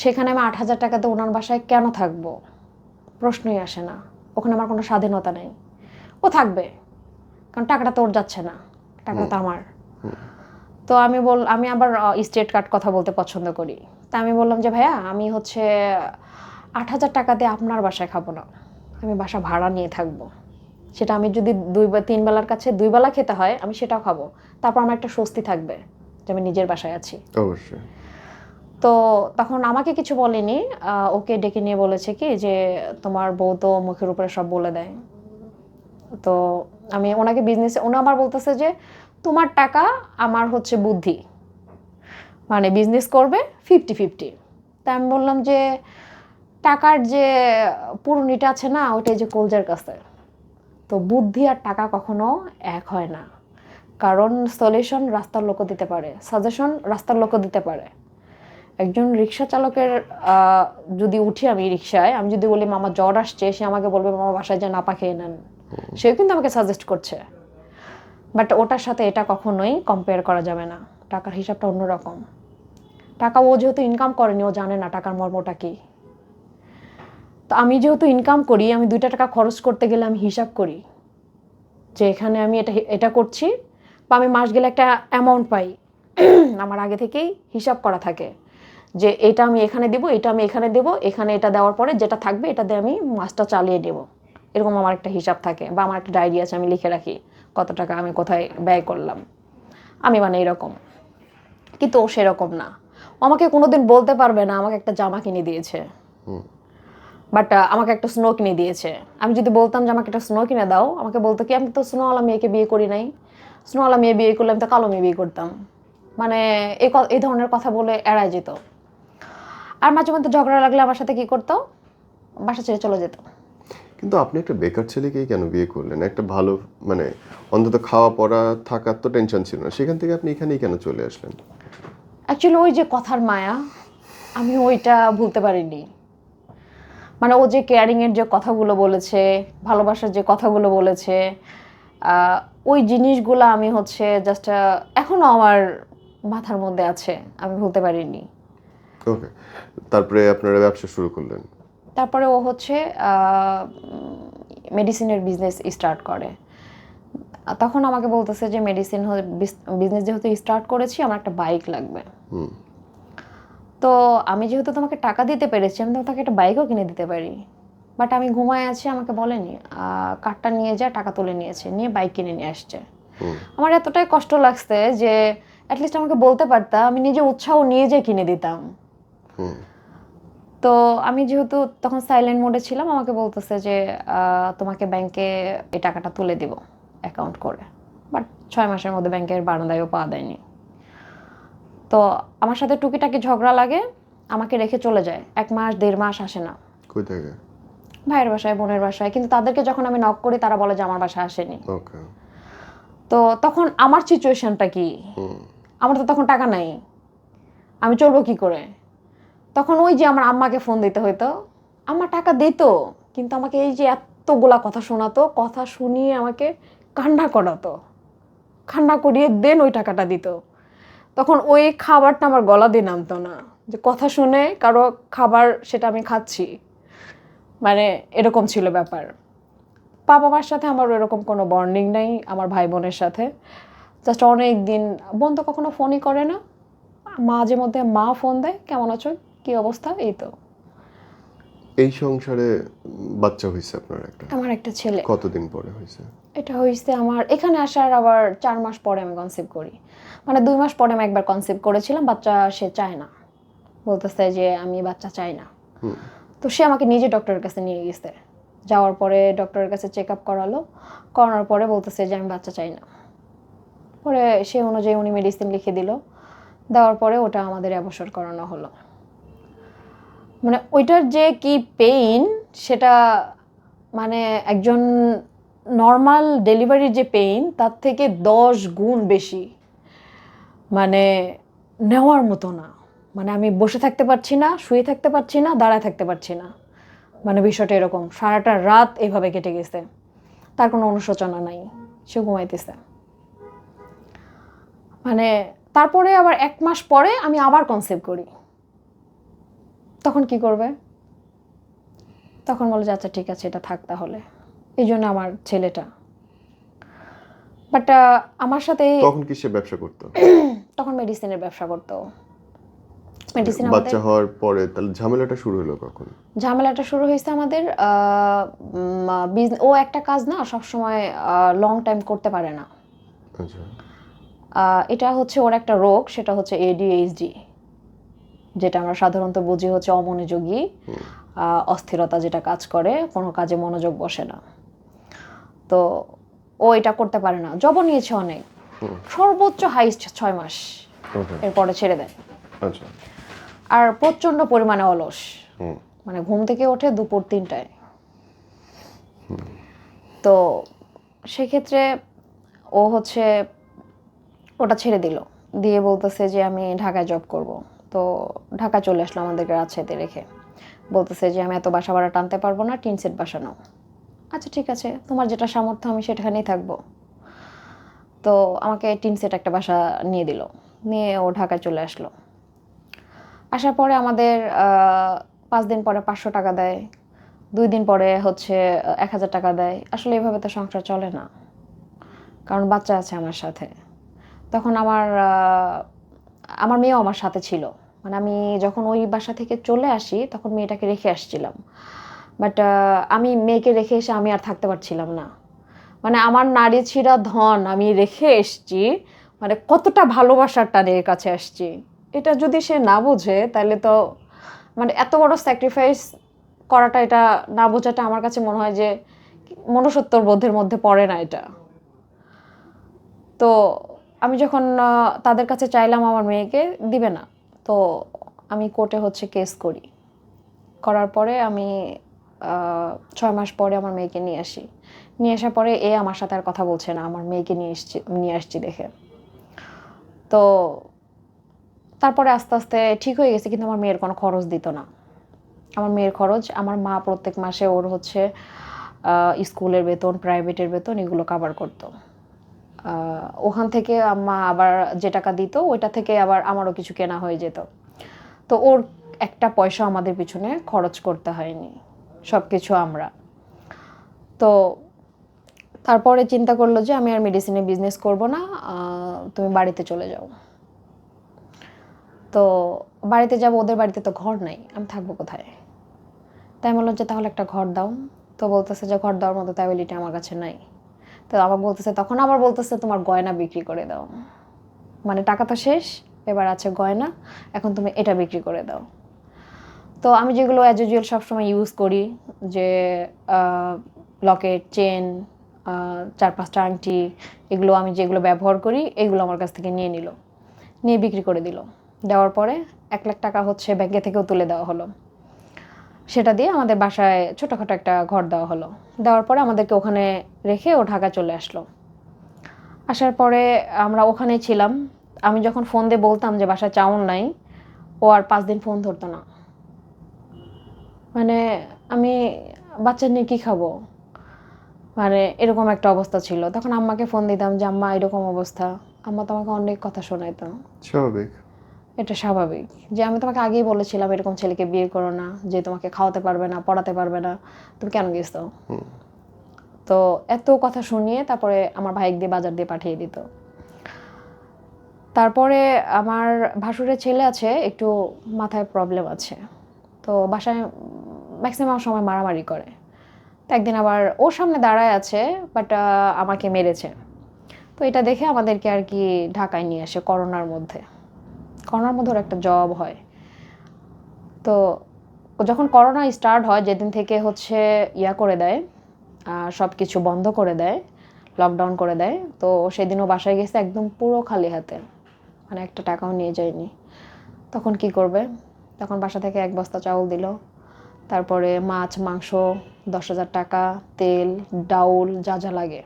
সেখানে আমি 8,000 টাকাতে ওনার বাসায় কেন থাকবো, প্রশ্নই আসে না। ওখানে আমার কোনো স্বাধীনতা নেই। ও থাকবে, কারণ টাকাটা তো ওর যাচ্ছে না, টাকাটা তো আমার। তো আমি আবার স্টেট কার্ড কথা বলতে পছন্দ করি। তা আমি বললাম যে ভাইয়া, আমি হচ্ছে 8,000 টাকা দিয়ে আপনার বাসায় খাবো না, আমি বাসা ভাড়া নিয়ে থাকবো। সেটা আমি যদি 3 বেলার কাছে 2 বেলা খেতে হয়, আমি সেটাও খাবো। তারপর আমার একটা স্বস্তি থাকবে যে আমি নিজের বাসায় আছি। অবশ্যই। তো তখন আমাকে কিছু বলেনি, ওকে ডেকে নিয়ে বলেছে কি যে তোমার বউ তো মুখের উপরে সব বলে দেয়। তো আমি ওনাকে উনি আমার বলতেছে যে তোমার টাকা আমার হচ্ছে বুদ্ধি, মানে বিজনেস করবে 50-50। তা আমি বললাম যে টাকার যে পুরনিটা আছে না, ওইটাই যে কলজার কাছে। তো বুদ্ধি আর টাকা কখনো এক হয় না, কারণ সলিউশন রাস্তার লোকও দিতে পারে, সাজেশন রাস্তার লোকও দিতে পারে। একজন রিক্সা চালকের যদি উঠি আমি রিক্সায়, আমি যদি বলি মামা জ্বর আসছে, সে আমাকে বলবে মামা বাসায় যে নাপা খেয়ে নেন, সেও কিন্তু আমাকে সাজেস্ট করছে। বাট ওটার সাথে এটা কখনোই কম্পেয়ার করা যাবে না। টাকার হিসাবটা অন্যরকম। টাকা ও যেহেতু ইনকাম করেনি, ও জানে না টাকার মর্মটা কি। তো আমি যেহেতু ইনকাম করি, আমি 2 টাকা খরচ করতে গেলে আমি হিসাব করি যে এখানে আমি এটা করছি, বা আমি মাস গেলে একটা অ্যামাউন্ট পাই। আমার আগে থেকেই হিসাব করা থাকে যে এটা আমি এখানে দেবো, এটা আমি এখানে দেবো, এখানে এটা দেওয়ার পরে যেটা থাকবে এটা দিয়ে আমি মাসটা চালিয়ে দেবো। এরকম আমার একটা হিসাব থাকে, বা আমার একটা ডায়েরি আছে, আমি লিখে রাখি কত টাকা আমি কোথায় ব্যয় করলাম। আমি মানে এরকম। কিন্তু ও সেরকম না। ও আমাকে কোনোদিন বলতে পারবে না আমাকে একটা জামা কিনে দিয়েছে, বাট আমাকে একটা স্নো কিনে দিয়েছে। আমি যদি বলতাম যে আমাকে একটা স্নো কিনে দাও, আমাকে বলতো কি আমি তো স্নোওয়ালা মেয়েকে বিয়ে করি নাই, স্নোওয়ালা মেয়ে বিয়ে করলে আমি তো কালো মেয়ে বিয়ে করতাম। মানে এই ধরনের কথা বলে এড়ায় যেত। আর মাঝে মধ্যে ঝগড়া লাগলে আমার সাথে কি করতো, বাসা ছেড়ে চলে যেত। কিন্তু আপনি একটা বেকার ছেলেকেই কেন বিয়ে করলেন? একটা ভালো মানে অন্তত খাওয়া পড়া থাকার তো টেনশন ছিল না, সেখান থেকে আপনি এখানেই কেন চলে আসলেন? অ্যাকচুয়ালি ওই যে কথার মায়া, আমি ওইটা ভুলতে পারিনি। মানে ও যে কেয়ারিংয়ের যে কথাগুলো বলেছে, ভালোবাসার যে কথাগুলো বলেছে, ওই জিনিসগুলো আমি হচ্ছে জাস্ট এখনও আমার মাথার মধ্যে আছে, আমি ভুলতে পারিনি। ওকে। তারপরে আপনারা ব্যবসা শুরু করলেন। তারপরে ও হচ্ছে মেডিসিনের বিজনেস স্টার্ট করে। তখন আমাকে বলতেছে যে মেডিসিন বিজনেস যেহেতু স্টার্ট করেছি, আমার একটা বাইক লাগবে। তো আমি যেহেতু তোমাকে টাকা দিতে পেরেছি, আমি তোমাকে একটা বাইকও কিনে দিতে পারি। বাট আমি ঘুমায় আছি, আমাকে বলেনি, কার্ডটা নিয়ে যা, টাকা তুলে নিয়েছে, নিয়ে বাইক কিনে নিয়ে আসছে। আমার এতটাই কষ্ট লাগছে যে অ্যাটলিস্ট আমাকে বলতে পারতাম, আমি নিজে উৎসাহ নিয়ে যে কিনে দিতাম। তো আমি যেহেতু তখন সাইলেন্ট মোডে ছিলাম, আমাকে বলতেছে যে তোমাকে ব্যাংকে এই টাকাটা তুলে দিব অ্যাকাউন্ট করে। বাট 6 মাসের মধ্যে ব্যাংকের বারান্দায়ও পা দেয়নি। তো আমার সাথে টুকিটাকি ঝগড়া লাগে, আমাকে রেখে চলে যায়। 1 মাস 1.5 মাস আসে না। কই থেকে? ভাইয়ের বাসায়, বোনের বাসায়। কিন্তু তাদেরকে যখন আমি নক করি, তারা বলে যে আমার বাসায় আসেনি। ওকে। তো তখন আমার সিচুয়েশনটা কি, আমার তো তখন টাকা নাই, আমি চলবো কি করে? তখন ওই যে আমার আম্মাকে ফোন দিতে হইতো, আম্মা টাকা দিত, কিন্তু আমাকে এই যে এতগুলা কথা শোনাতো, কথা শুনিয়ে আমাকে কান্না করাতো, কান্না করিয়ে দেন ওই টাকাটা দিত। তখন ওই খাবারটা আমার গলা দিয়ে নামতো না, যে কথা শুনে কারো খাবার সেটা আমি খাচ্ছি, মানে এরকম ছিল ব্যাপার। বাবা মার সাথে আমার এরকম কোনো বন্ডিং নেই, আমার ভাই বোনের সাথে। জাস্ট অনেক দিন বোন তো কখনো ফোনই করে না, মাঝে মধ্যে মা ফোন দেয়, কেমন আছো, কি অবস্থা, এই তো। এই সংসারে বাচ্চা হয়েছে আপনার একটা? আমার একটা ছেলে। কতদিন পরে হয়েছে? এটা হয়েছে আমার এখানে আসার আবার 4 মাস পরে আমি কনসিভ করি। মানে 2 মাস পরে আমি একবার কনসিভ করেছিলাম। বাচ্চা সে চায় না, বলতেছে যে আমি বাচ্চা চাই না। তো সে আমাকে নিজে ডক্টরের কাছে নিয়ে গেছে। যাওয়ার পরে ডক্টরের কাছে চেক আপ করালো, করানোর পরে বলতেছে যে আমি বাচ্চা চাই না। পরে সে অনুযায়ী উনি মেডিসিন লিখে দিল, দেওয়ার পরে ওটা আমাদের অ্যাবর্শন করানো হলো। মানে ওইটার যে কি পেইন, সেটা মানে একজন নর্মাল ডেলিভারির যে পেইন তার থেকে 10 গুণ বেশি, মানে নেওয়ার মতো না। মানে আমি বসে থাকতে পারছি না, শুয়ে থাকতে পারছি না, দাঁড়ায় থাকতে পারছি না। মানে বিষয়টা এরকম, সারাটা রাত এইভাবে কেটে গেছে, তার কোনো অনুশোচনা নাই, সে ঘুমাইতেছে। মানে তারপরে আবার 1 মাস পরে আমি আবার কনসিভ করি। তখন কি করবে? তখন বলে যে আচ্ছা ঠিক আছে, এটা থাক তাহলে। এই জন্য আমার ছেলেটা। বাট আমার সাথে তখন কি সে ব্যবসা করতো? তখন মেডিসিনের ব্যবসা করতো। মেডিসিন বাচ্চা হওয়ার পরে তাহলে ঝামেলাটা শুরু হলো কখন? ঝামেলাটা শুরু হয়েছে আমাদের ও একটা কাজ না সবসময় লং টাইম করতে পারে না। আচ্ছা। এটা হচ্ছে ওর একটা রোগ, সেটা হচ্ছে ADHD, যেটা আমরা সাধারণত বুঝি হচ্ছে অমনোযোগী অস্থিরতা, যেটা কাজ করে, কোনো কাজে মনোযোগ বসে না। তো ও এটা করতে পারে না, জব নিয়েছে অনেক, সর্বোচ্চ হাইস্ট 6 মাস, এরপরে ছেড়ে দেয়। আচ্ছা। আর প্রচন্ড পরিমাণে অলস, মানে ঘুম থেকে ওঠে দুপুর 3টায়। তো সেক্ষেত্রে ও হচ্ছে ওটা ছেড়ে দিল, দিয়ে বলতেছে যে আমি ঢাকায় জব করব। তো ঢাকা চলে আসলো আমাদেরকে রাজশাহীতে রেখে, বলতেছে যে আমি এত বাসা ভাড়া টানতে পারবো না, টিন সেট বাসা নাও। আচ্ছা ঠিক আছে, তোমার যেটা সামর্থ্য আমি সেটাখানেই থাকবো। তো আমাকে টিন সেট একটা বাসা নিয়ে দিল, নিয়ে ও ঢাকায় চলে আসলো। আসার পরে আমাদের 5 দিন পরে 500 টাকা দেয়, 2 দিন পরে হচ্ছে 1000 টাকা দেয়। আসলে এভাবে তো সংসার চলে না, কারণ বাচ্চা আছে আমার সাথে। তখন আমার মেয়েও আমার সাথে ছিল। মানে আমি যখন ওই বাসা থেকে চলে আসি তখন মেয়েটাকে রেখে আসছিলাম, বাট আমি মেয়েকে রেখে এসে আমি আর থাকতে পারছিলাম না। মানে আমার নারী ছিঁড়া ধন আমি রেখে এসছি, মানে কতটা ভালোবাসার টানে এর কাছে আসছি, এটা যদি সে না বোঝে তাহলে তো, মানে এত বড় স্যাক্রিফাইস করাটা, এটা না বোঝাটা আমার কাছে মনে হয় যে মনুষ্যত্বর বোধের মধ্যে পড়ে না এটা। তো আমি যখন তাদের কাছে চাইলাম আমার মেয়েকে, দিবে না। তো আমি কোর্টে হচ্ছে কেস করি, করার পরে আমি 6 মাস পরে আমার মেয়েকে নিয়ে আসি। নিয়ে আসার পরে আমার সাথে আর কথা বলছে না, আমার মেয়েকে নিয়ে আসছি দেখে। তো তারপরে আস্তে আস্তে ঠিক হয়ে গেছে, কিন্তু আমার মেয়ের কোনো খরচ দিত না। আমার মেয়ের খরচ আমার মা প্রত্যেক মাসে ওর হচ্ছে স্কুলের বেতন, প্রাইভেটের বেতন, এগুলো কভার করতো। ওখান থেকে আম্মা আবার যে টাকা দিত ওইটা থেকে আবার আমারও কিছু কেনা হয়ে যেত। তো ওর একটা পয়সা আমাদের পিছনে খরচ করতে হয়নি, সব কিছু আমরা। তো তারপরে চিন্তা করলো যে আমি আর মেডিসিনের বিজনেস করব না, তুমি বাড়িতে চলে যাও। তো বাড়িতে যাব, ওদের বাড়িতে তো ঘর নাই, আমি থাকবো কোথায়? তাই বললাম যে তাহলে একটা ঘর দাও। তো বলতেছে যে ঘর দেওয়ার মতো অ্যাবিলিটি আমার কাছে নাই। তো আবার বলতেছে, তখন আবার বলতেছে তোমার গয়না বিক্রি করে দাও, মানে টাকা তো শেষ, এবার আছে গয়না, এখন তুমি এটা বিক্রি করে দাও। তো আমি যেগুলো অ্যাজ ইউজুয়াল সবসময় ইউজ করি, যে লকেট, চেন, 4-5টা আংটি, এগুলো আমি যেগুলো ব্যবহার করি এগুলো আমার কাছ থেকে নিয়ে নিল, নিয়ে বিক্রি করে দিল। দেওয়ার পরে 1 লাখ টাকা হচ্ছে ব্যাংকে থেকেও তুলে দেওয়া হলো, সেটা দিয়ে আমাদের বাসায় ছোটোখাটো একটা ঘর দেওয়া হলো। দেওয়ার পরে আমাদেরকে ওখানে রেখে ও ঢাকা চলে আসলো। আসার পরে আমরা ওখানে ছিলাম। আমি যখন ফোন দিয়ে বলতাম যে বাসায় চাউল নাই, ও আর 5 দিন ফোন ধরতো না, মানে আমি বাচ্চা নিয়ে কী খাবো, মানে এরকম একটা অবস্থা ছিল। তখন আম্মাকে ফোন দিতাম যে আম্মা এরকম অবস্থা, আম্মা তোমাকে অনেক কথা শোনাইতো। স্বাভাবিক। এটা স্বাভাবিক যে আমি তোমাকে আগেই বলেছিলাম এরকম ছেলেকে বিয়ে করো না, যে তোমাকে খাওয়াতে পারবে না, পড়াতে পারবে না, তুমি কেন গেছো। তো এত কথা শুনিয়ে তারপরে আমার ভাইকে দিয়ে বাজার দিয়ে পাঠিয়ে দিত। তারপরে আমার ভাসুরের ছেলে আছে, একটু মাথায় প্রবলেম আছে, তো বাসায় ম্যাক্সিমাম সময় মারামারি করে। তো একদিন আবার ওর সামনে দাঁড়ায় আছে, বাট আমাকে মেরেছে। তো এটা দেখে আমাদেরকে আর কি ঢাকায় নিয়ে আসে করোনার মধ্যে ওর একটা জব হয়। তো যখন করোনা স্টার্ট হয়, যেদিন থেকে হচ্ছে ইয়া করে দেয়, সব কিছু বন্ধ করে দেয়, লকডাউন করে দেয়, তো সেদিনও বাসায় গেছে একদম পুরো খালি হাতে, মানে একটা টাকাও নিয়ে যায়নি। তখন কি করবে, তখন বাসা থেকে 1 বস্তা চাউল দিল, তারপরে মাছ মাংস 10,000 টাকা, তেল ডাউল যা যা লাগে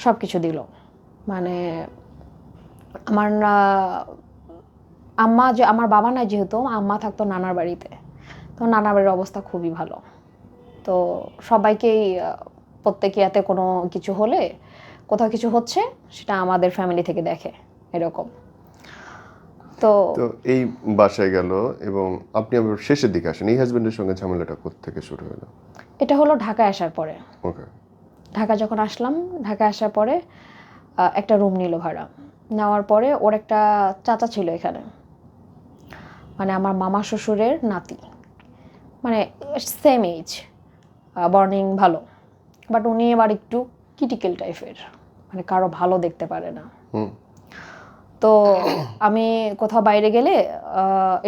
সব কিছু দিল। মানে আমার আম্মা, যে আমার বাবা নাই যেহেতু, আম্মা থাকতো নানার বাড়িতে, তো নানার বাড়ির অবস্থা খুবই ভালো। তো সবাইকেই প্রত্যেকে এতে কোনো কিছু হলে, কোথাও কিছু হচ্ছে, সেটা আমাদের ফ্যামিলি থেকে দেখে এরকম। তো তো এই বাসায় গেল এবং আপনি আবার শেষের দিকে আসেন, এই হাজবেন্ডের সঙ্গে ঝামেলাটা কোত্থেকে শুরু হলো? এটা হলো ঢাকায় আসার পরে। ওকে। ঢাকা যখন আসলাম, ঢাকায় আসার পরে একটা রুম নিল ভাড়া। নেওয়ার পরে ওর একটা চাচা ছিল এখানে, মানে আমার মামা শ্বশুরের নাতি, মানে সেম এজ, বর্নিং ভালো, বাট উনি এবার একটু ক্রিটিক্যাল টাইপের, মানে কারো ভালো দেখতে পারে না। তো আমি কোথাও বাইরে গেলে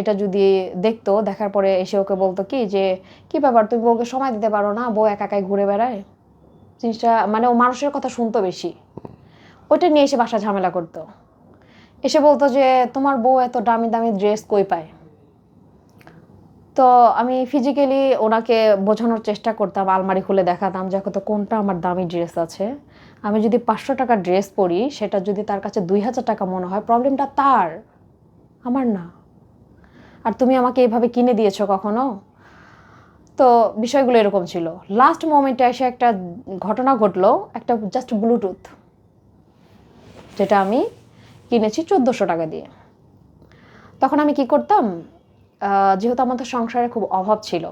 এটা যদি দেখতো, দেখার পরে এসে ওকে বলতো কি যে কি ব্যাপার, তুমি বউকে সময় দিতে পারো না, বউ একা একাই ঘুরে বেড়ায়। জিনিসটা মানে ও মানুষের কথা শুনতো বেশি, ওইটা নিয়ে এসে বাসা ঝামেলা করতো। এসে বলতো যে তোমার বউ এত দামি দামি ড্রেস কই পায়। তো আমি ফিজিক্যালি ওনাকে বোঝানোর চেষ্টা করতাম, আলমারি খুলে দেখাতাম যে তো কোনটা আমার দামি ড্রেস আছে। আমি যদি 500 টাকার ড্রেস পরি, সেটা যদি তার কাছে 2,000 টাকা মনে হয়, প্রবলেমটা তার, আমার না। আর তুমি আমাকে এইভাবে কিনে দিয়েছো কখনো? তো বিষয়গুলো এরকম ছিল। লাস্ট মোমেন্টে এসে একটা ঘটনা ঘটলো, একটা জাস্ট ব্লুটুথ, যেটা আমি কিনেছি 1400 টাকা দিয়ে। তখন আমি কি করতাম, যেহেতু আমাদের সংসারে খুব অভাব ছিল,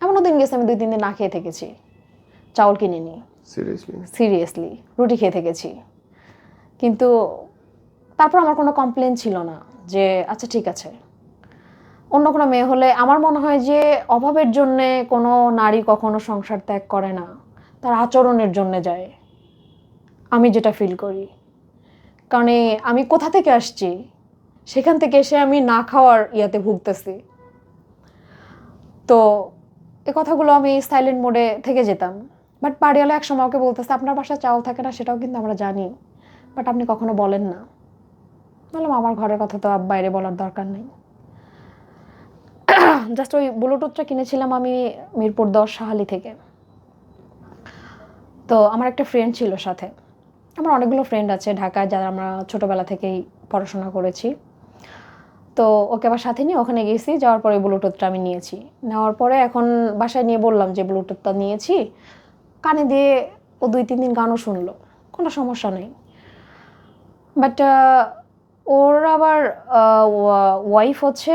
এমনও দিন গেছে আমি 2-3 দিন না খেয়ে থেকেছি, চাউল কিনে নিই, সিরিয়াসলি রুটি খেয়ে থেকেছি। কিন্তু তারপর আমার কোনো কমপ্লেন ছিল না যে আচ্ছা ঠিক আছে। অন্য কোনো মেয়ে হলে আমার মনে হয় যে অভাবের জন্যে কোনো নারী কখনো সংসার ত্যাগ করে না, তার আচরণের জন্যে যায়, আমি যেটা ফিল করি। কারণ আমি কোথা থেকে আসছি, সেখান থেকে এসে আমি না খাওয়ার ইয়াতে ভুগতেছি। তো এই কথাগুলো আমি সাইলেন্ট মোডে থেকে যেতাম, বাট বাড়িওয়ালা এক সময় ওকে বলতেছে আপনার বাসায় চাউল থাকে না, সেটাও কিন্তু আমরা জানি, বাট আপনি কখনো বলেন না। বললাম আমার ঘরের কথা তো বাইরে বলার দরকার নেই। জাস্ট ওই ব্লুটুথটা কিনেছিলাম আমি মিরপুর 10 শাহালি থেকে। তো আমার একটা ফ্রেন্ড ছিল সাথে, আমার অনেকগুলো ফ্রেন্ড আছে ঢাকায় যারা আমরা ছোটোবেলা থেকেই পড়াশোনা করেছি। তো ওকে আবার সাথে নিয়ে ওখানে গেছি, যাওয়ার পরে ব্লুটুথটা আমি নিয়েছি। নেওয়ার পরে এখন বাসায় নিয়ে বললাম যে ব্লুটুথটা নিয়েছি, কানে দিয়ে ও 2-3 দিন গানও শুনলো, কোনো সমস্যা নেই। বাট ওর আবার ওয়াইফ হচ্ছে,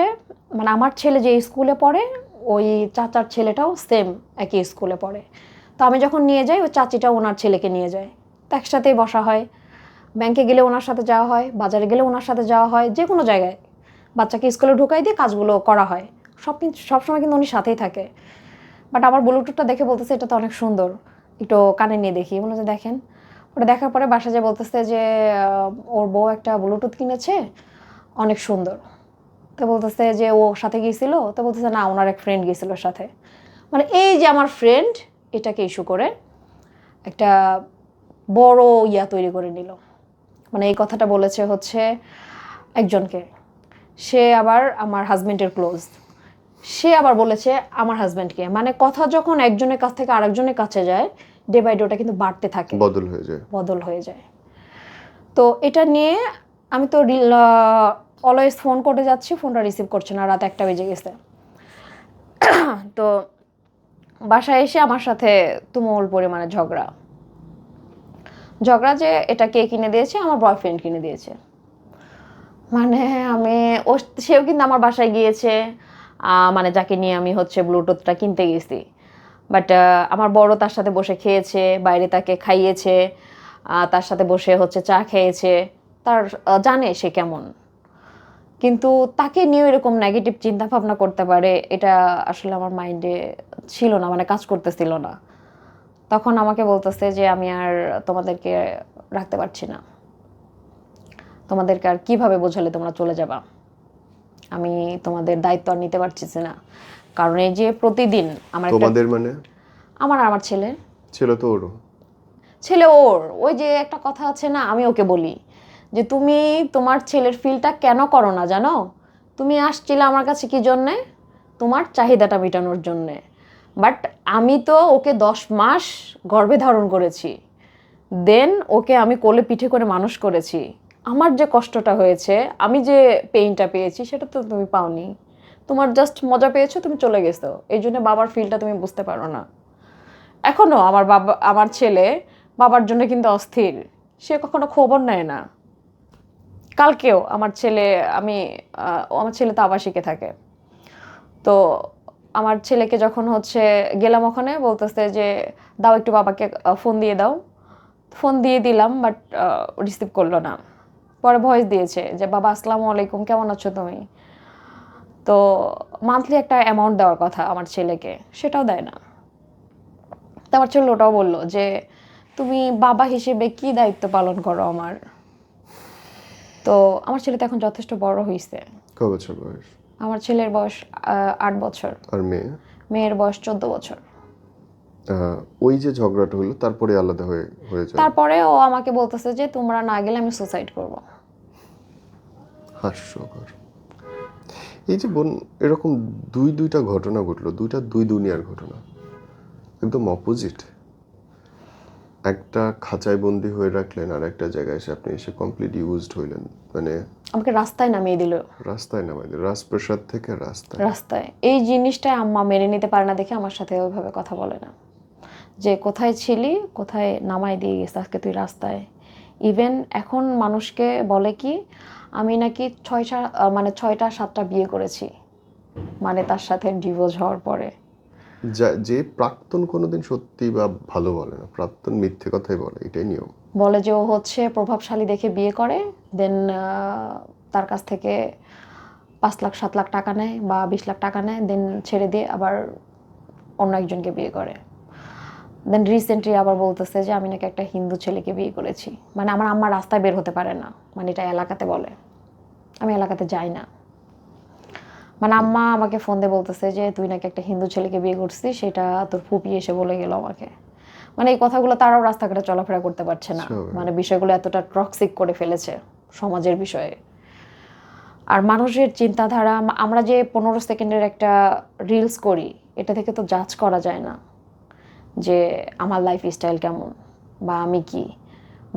মানে আমার ছেলে যে স্কুলে পড়ে, ওই চাচার ছেলেটাও সেম একই স্কুলে পড়ে। তো আমি যখন নিয়ে যাই, ওই চাচিটা ওনার ছেলেকে নিয়ে যায়, তো একসাথেই বসা হয়। ব্যাংকে গেলে ওনার সাথে যাওয়া হয়, বাজারে গেলে ওনার সাথে যাওয়া হয়, যে কোনো জায়গায় বাচ্চাকে স্কুলে ঢুকাই দিয়ে কাজগুলো করা হয়। সবসময় কিন্তু উনি সাথেই থাকে। বাট আমার ব্লুটুথটা দেখে বলতেছে এটা তো অনেক সুন্দর, একটু কানে নিয়ে দেখি। বলে যে দেখেন। ওটা দেখার পরে বাসা যায় বলতেছে যে ওর বউ একটা ব্লুটুথ কিনেছে, অনেক সুন্দর। তো বলতেছে যে ও সাথে গিয়েছিল, তো বলতেছে না ওনার এক ফ্রেন্ড গিয়েছিল সাথে। মানে এই যে আমার ফ্রেন্ড, এটাকে ইস্যু করে একটা বড় ইয়া তৈরি করে নিল। মানে এই কথাটা বলেছে হচ্ছে একজনকে, সে আবার আমার হাজব্যান্ডের ক্লোজ, সে আবার বলেছে আমার হাজব্যান্ডকে। মানে কথা যখন একজনের কাছ থেকে আরেকজনের কাছে যায়, ডে বাই ডে ওটা কিন্তু বাড়তে থাকে, বদল হয়ে যায়। তো এটা নিয়ে আমি তো অলওয়েজ ফোন করে যাচ্ছি, ফোনটা রিসিভ করছে না, রাত 1টা বেজে গেছে। তো বাসায় এসে আমার সাথে তুমুল পরিমাণে ঝগড়া যে এটা কে কিনে দিয়েছে, আমার বয়ফ্রেন্ড কিনে দিয়েছে। মানে আমি সেও কিন্তু আমার বাসায় গিয়েছে, মানে যাকে নিয়ে আমি হচ্ছে ব্লুটুথটা কিনতে গেছি, বাট আমার বড় তার সাথে বসে খেয়েছে, বাইরে তাকে খাইয়েছে, তার সাথে বসে হচ্ছে চা খেয়েছে, তার জানে সে কেমন। কিন্তু তাকে নিয়ে এরকম নেগেটিভ চিন্তা ভাবনা করতে পারে, এটা আসলে আমার মাইন্ডে ছিল না, মানে কাজ করতেছিল না। তখন আমাকে বলতেছে যে আমি আর তোমাদেরকে রাখতে পারছি না, তোমাদেরকে আর কিভাবে বোঝালে তোমরা চলে যাবা, আমি তোমাদের দায়িত্ব আর নিতে পারছি না। কারণ এই যে প্রতিদিন তোমাদের মানে আমার ছেলে ছিল তো ওরও ওর ওই যে একটা কথা আছে না, আমি ওকে বলি যে তুমি তোমার ছেলের ফিলটা কেন করো না জানো, তুমি আসছিলে আমার কাছে কি জন্যে, তোমার চাহিদাটা মেটানোর জন্যে, বাট আমি তো ওকে 10 মাস গর্ভে ধারণ করেছি, দেন ওকে আমি কোলে পিঠে করে মানুষ করেছি, আমার যে কষ্টটা হয়েছে, আমি যে পেইনটা পেয়েছি সেটা তো তুমি পাওনি, তোমার জাস্ট মজা পেয়েছো, তুমি চলে গেছো, এই জন্য বাবার ফিলটা তুমি বুঝতে পারো না। এখনো আমার ছেলে বাবার জন্য কিন্তু অস্থির, সে কখনো খবর নেয় না। কালকেও আমার ছেলে তো আবাসিকে থাকে, তো আমার ছেলেকে যখন হচ্ছে গেলাম ওখানে, বলতেছে যে দাও একটু বাবাকে ফোন দিয়ে দাও, ফোন দিয়ে দিলাম, বাট রিসিভ করলো না। পরে ভয়েস দিয়েছে যে বাবা আসসালামু আলাইকুম, কেমন আছো তুমি। তো মান্থলি একটা অ্যামাউন্ট দেওয়ার কথা আমার ছেলেকে, সেটাও দেয় না। তো আমার ছেলে ওটাও বললো যে তুমি বাবা হিসেবে কি দায়িত্ব পালন করো আমার। তো আমার ছেলে তো এখন যথেষ্ট বড় হয়েছে। কত বছর বয়স? আমার ছেলের বয়স 8 বছর। আর মেয়ের বয়স 14 বছর। ওই যে ঝগড়াটা হলো তারপরে আলাদা হয়ে যায়? তারপরে ও আমাকে বলতেছে যে তোমরা না গেলে আমি সুসাইড করব। হাস্যকর। এই যে বোন, এরকম দুইটা ঘটনা ঘটলো, দুই দুনিয়ার ঘটনা, একদম অপোজিট। একটা খাঁচায় বন্দি হয়ে রাখলেন, আর একটা জায়গায় এসে আপনি এসে কমপ্লিট ইউজড হইলেন, মানে আমাকে রাস্তায় নামিয়ে দিল। রাস্তায় নামাই দিল, রাজপ্রাসাদ থেকে রাস্তায়। এই জিনিসটা আম্মা মেনে নিতে পারে না দেখে আমার সাথে ওইভাবে কথা বলে না, যে কোথায় ছিলি, কোথায় নামাই দিয়ে গেছে আজকে তুই রাস্তায়। ইভেন এখন মানুষকে বলে কি আমি নাকি 6টা 7টা বিয়ে করেছি, মানে তার সাথে ডিভোর্স হওয়ার পরে। যে প্রাক্তন কোনোদিন সত্যি বা ভালো বলে না, প্রাক্তন মিথ্যে কথাই বলে, এটাই নিয়ম। বলে যে ও হচ্ছে প্রভাবশালী দেখে বিয়ে করে, দেন তার কাছ থেকে 5 লাখ 7 লাখ টাকা নেয় বা 20 লাখ টাকা নেয়, দেন ছেড়ে দিয়ে আবার অন্য একজনকে বিয়ে করে। দেন রিসেন্টলি আবার বলতেছে যে আমি নাকি একটা হিন্দু ছেলেকে বিয়ে করেছি। মানে আমার আম্মা রাস্তায় বের হতে পারে না, মানে এটা এলাকাতে বলে, আমি এলাকাতে যাই না। মানে আম্মা আমাকে ফোন দিয়ে বলতেছে যে তুই নাকি একটা হিন্দু ছেলেকে বিয়ে করছিস, সেটা তোর ফুপি এসে বলে গেল আমাকে। মানে এই কথাগুলো তারাও রাস্তাঘাটে চলাফেরা করতে পারছে না, মানে বিষয়গুলো এতটা টক্সিক করে ফেলেছে সমাজের বিষয়ে। আর মানুষের চিন্তাধারা, আমরা যে 15 সেকেন্ডের একটা রিলস করি, এটা থেকে তো জাজ করা যায় না যে আমার লাইফ স্টাইল কেমন বা আমি কি।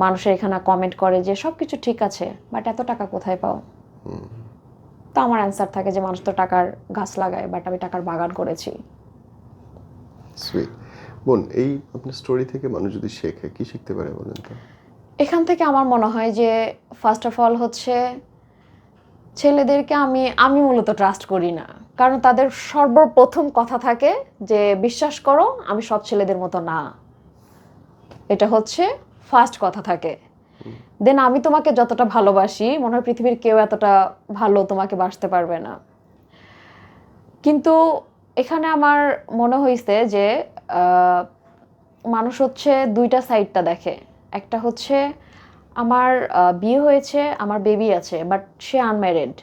মানুষের এখানে কমেন্ট করে যে সব কিছু ঠিক আছে, বাট এত টাকা কোথায় পাও। তো আমার অ্যান্সার থাকে যে মানুষ তো টাকার গাছ লাগায়, বাট আমি টাকার বাগান করেছি। সুইট বোন, এই আপনার স্টোরি থেকে মানুষ যদি শেখে, কি শিখতে পারে বলেন তো? এখান থেকে আমার মনে হয় যে ফার্স্ট অফ অল হচ্ছে ছেলেদেরকে আমি মূলত ট্রাস্ট করি না, কারণ তাদের সর্বপ্রথম কথা থাকে যে বিশ্বাস করো আমি সব ছেলেদের মতো না, এটা হচ্ছে ফার্স্ট কথা থাকে। দেন আমি তোমাকে যতটা ভালোবাসি, মনে হয় পৃথিবীর কেউ এতটা ভালো তোমাকে বাসতে পারবে না। কিন্তু এখানে আমার মনে হয়েছে যে মানুষ হচ্ছে দুইটা সাইডটা দেখে। একটা হচ্ছে আমার বিয়ে হয়েছে, আমার বেবি আছে, বাট সে আনম্যারিড,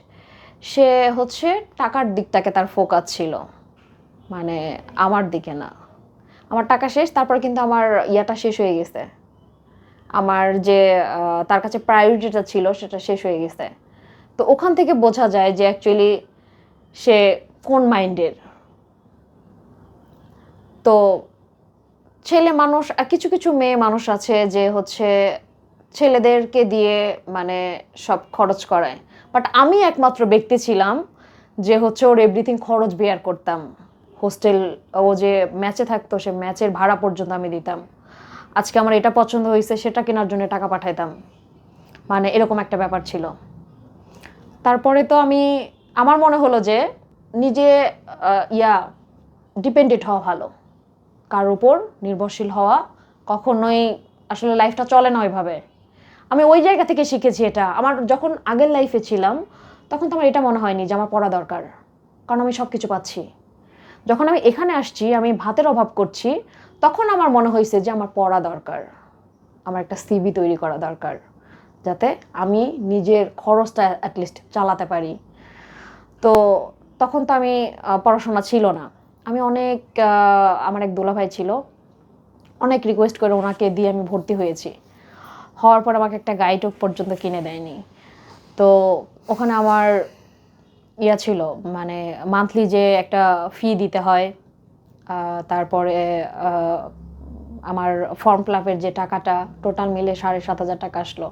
সে হচ্ছে টাকার দিকটাকে তার ফোকাস ছিল, মানে আমার দিকে না। আমার টাকা শেষ, তারপর কিন্তু আমার ইয়াটা শেষ হয়ে গেছে, আমার যে তার কাছে প্রায়োরিটিটা ছিল সেটা শেষ হয়ে গেছে। তো ওখান থেকে বোঝা যায় যে অ্যাকচুয়ালি সে কোন মাইন্ডের। তো ছেলে মানুষ, কিছু কিছু মেয়ে মানুষ আছে যে হচ্ছে ছেলেদেরকে দিয়ে মানে সব খরচ করায়, বাট আমি একমাত্র ব্যক্তি ছিলাম যে হচ্ছে ওর এভরিথিং খরচ বেয়ার করতাম, হোস্টেল, ও যে ম্যাচে থাকতো সে ম্যাচের ভাড়া পর্যন্ত আমি দিতাম। আজকে আমার এটা পছন্দ হয়েছে সেটা কেনার জন্য টাকা পাঠাইতাম, মানে এরকম একটা ব্যাপার ছিল। তারপরে তো আমার মনে হলো যে নিজে ডিপেন্ডেন্ট হওয়া ভালো, কার উপর নির্ভরশীল হওয়া কখনোই আসলে লাইফটা চলে না ওইভাবে। আমি ওই জায়গা থেকে শিখেছি এটা। আমার যখন আগের লাইফে ছিলাম তখন তো আমার এটা মনে হয়নি যে আমার পড়া দরকার, কারণ আমি সব কিছু পাচ্ছি। যখন আমি এখানে আসছি, আমি ভাতের অভাব করছি, তখন আমার মনে হয়েছে যে আমার পড়া দরকার, আমার একটা সিভি তৈরি করা দরকার, যাতে আমি নিজের খরচটা অ্যাটলিস্ট চালাতে পারি। তো তখন তো আমি পড়াশোনা ছিল না। আমি অনেক আমার এক দুলাভাই ছিল, অনেক রিকোয়েস্ট করে ওনাকে দিয়ে আমি ভর্তি হয়েছি। হওয়ার পর আমাকে একটা গাইড পর্যন্ত কিনে দেয়নি। তো ওখানে আমার ছিল, মানে মান্থলি যে একটা ফি দিতে হয়, তারপরে আমার ফর্ম ফিলাপের যে টাকাটা টোটাল মিলে 7,500 টাকা আসলো।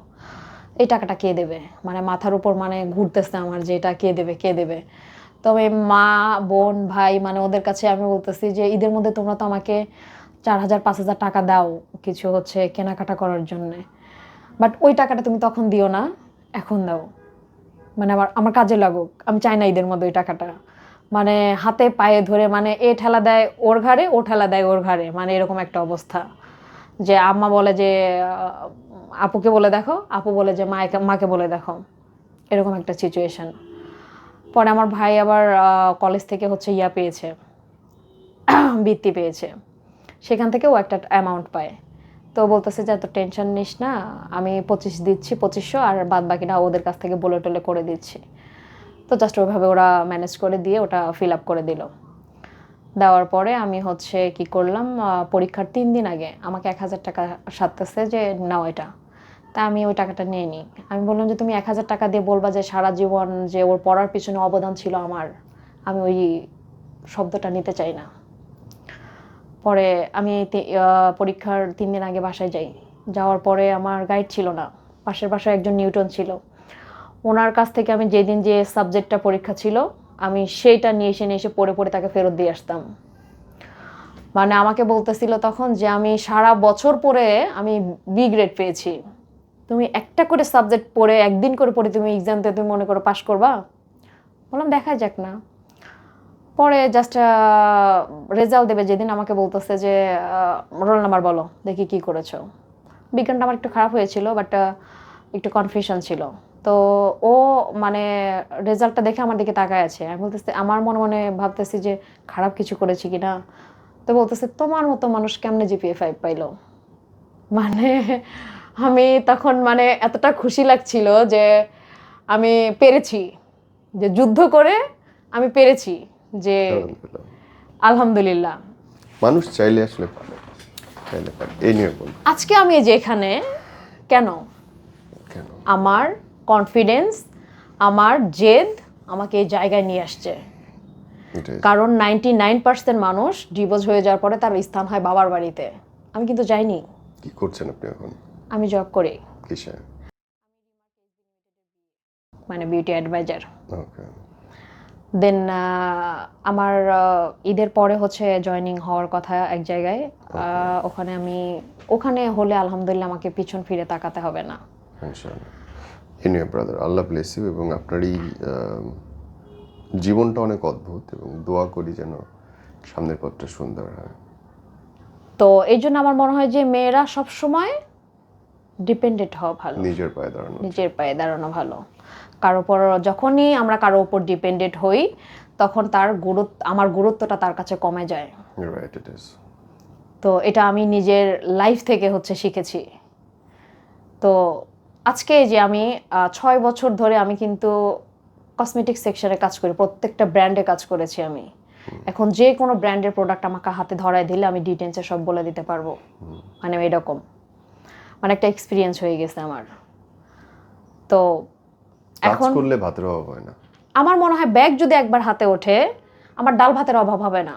এই টাকাটা কে দেবে, মানে মাথার উপর মানে ঘুরতেছে আমার যে এটা কে দেবে। তবে মা, বোন, ভাই, মানে ওদের কাছে আমি বলতেছি যে ঈদের মধ্যে তোমরা তো আমাকে 4,000-5,000 টাকা দাও কিছু হচ্ছে কেনাকাটা করার জন্যে, বাট ওই টাকাটা তুমি তখন দিও না, এখন দাও, মানে আমার কাজে লাগুক। আমি চাই না ঈদের মধ্যে ওই টাকাটা, মানে হাতে পায়ে ধরে, মানে এ ঠেলা দেয় ওর ঘাড়ে, ও ঠেলা দেয় ওর ঘাড়ে, মানে এরকম একটা অবস্থা। যে আম্মা বলে যে আপুকে বলে দেখো, আপু বলে যে মাকে বলে দেখো, এরকম একটা সিচুয়েশন। পরে আমার ভাই আবার কলেজ থেকে হচ্ছে পেয়েছে, বৃত্তি পেয়েছে, সেখান থেকে ও একটা অ্যামাউন্ট পায়। তো বলতেছে যে এত টেনশন নিস না, আমি 25 দিচ্ছি, 2500, আর বাদ বাকিটা ওদের কাছ থেকে বলে টলে করে দিচ্ছি। তো জাস্ট ওইভাবে ওরা ম্যানেজ করে দিয়ে ওটা ফিল আপ করে দিল। দেওয়ার পরে আমি হচ্ছে কি করলাম, পরীক্ষার 3 দিন আগে আমাকে 1,000 টাকা সারতেছে যে নাও এটা। তা আমি ওই টাকাটা নিয়ে নিই। আমি বললাম যে তুমি 1,000 টাকা দিয়ে বলবা যে সারা জীবন যে ওর পড়ার পিছনে অবদান ছিল আমার, আমি ওই শব্দটা নিতে চাই না। পরে আমি পরীক্ষার 3 দিন আগে বাসায় যাই। যাওয়ার পরে আমার গাইড ছিল না, পাশের বাসায় একজন নিউটন ছিল। ওনার কাছ থেকে আমি যেদিন যে সাবজেক্টটা পরীক্ষা ছিল আমি সেইটা নিয়ে এসে পড়ে তাকে ফেরত দিয়ে আসতাম। মানে আমাকে বলতেছিল তখন যে আমি সারা বছর পরে আমি বি গ্রেড পেয়েছি, তুমি একটা করে সাবজেক্ট পড়ে একদিন করে পড়ে তুমি এক্সাম দিয়ে তুমি মনে করো পাশ করবা? বললাম দেখা যাক না। পরে জাস্ট রেজাল্ট দেবে যেদিন আমাকে বলতেছে যে রোল নাম্বার বলো দেখি কি করেছো। বিজ্ঞানটা আমার একটু খারাপ হয়েছিল, বাট একটু কনফিউশন ছিল। তো ও মানে রেজাল্টটা দেখে আমার দিকে তাকায় আছে। আমি বলতেছি, আমার মনে মনে ভাবতেছি যে খারাপ কিছু করেছি কিনা। তো বলতেছে তোমার মতো মানুষ কেমনে জিপিএ 5 পাইলো। মানে আমি তখন মানে এতটা খুশি লাগছিল যে আমি পেরেছি, যে যুদ্ধ করে আমি পেরেছি, যে আলহামদুলিল্লাহ। মানুষ চাইলে আসলে পারে, চাইলে পারে। এই নিয়ে বল। আজকে আমি যে এখানে কেন, আমার কনফিডেন্স, আমার জেদ আমাকে এই জায়গায় নিয়ে আসছে। কারণ 99% মানুষ ডিভোর্স হয়ে যাওয়ার পরে তার স্থান হয় বাবার বাড়িতে। আমি কিন্তু যাইনি। কি করছেন আপনি এখন? আমি জব করি, কিসে? মানে বিউটি অ্যাডভাইজার। ওকে। দেন আমার ঈদের পরে হচ্ছে জয়েনিং হওয়ার কথা এক জায়গায়। ওখানে হলে আলহামদুলিল্লাহ আমাকে পিছন ফিরে তাকাতে হবে না, ইনশাআল্লাহ। এনিওয়ে ব্রাদার, আল্লাহ ব্লেস ইউ, এবং আপনার এই জীবনটা অনেক অদ্ভুত, এবং দোয়া করি যেন সামনের পথটা সুন্দর হয়। তো এই জন্য আমার মনে হয় যে মেয়েরা সবসময় ডিপেন্ডেন্ট হওয়া ভালো, নিজের পায়ে দাঁড়ানো ভালো। কারো উপর যখনই আমরা কারো উপর ডিপেন্ডেন্ট হই তখন আমার গুরুত্বটা তার কাছে কমে যায়। Right, it is. তো এটা আমি নিজের লাইফ থেকে হচ্ছে শিখেছি। তো আজকে যে আমি 6 বছর ধরে আমি কিন্তু কসমেটিক সেকশনে কাজ করি, প্রত্যেকটা ব্র্যান্ডে কাজ করেছি আমি। এখন যে কোনো ব্র্যান্ডের প্রোডাক্ট আমাকে হাতে ধরায় দিলে আমি ডিটেলসে সব বলে দিতে পারবো, মানে এরকম, মানে একটা এক্সপিরিয়েন্স হয়ে গেছে আমার। তো এখন করলে ভাতের অভাব হয় না। আমার মনে হয় ব্যাগ যদি একবার হাতে ওঠে আমার ডাল ভাতের অভাব হবে না,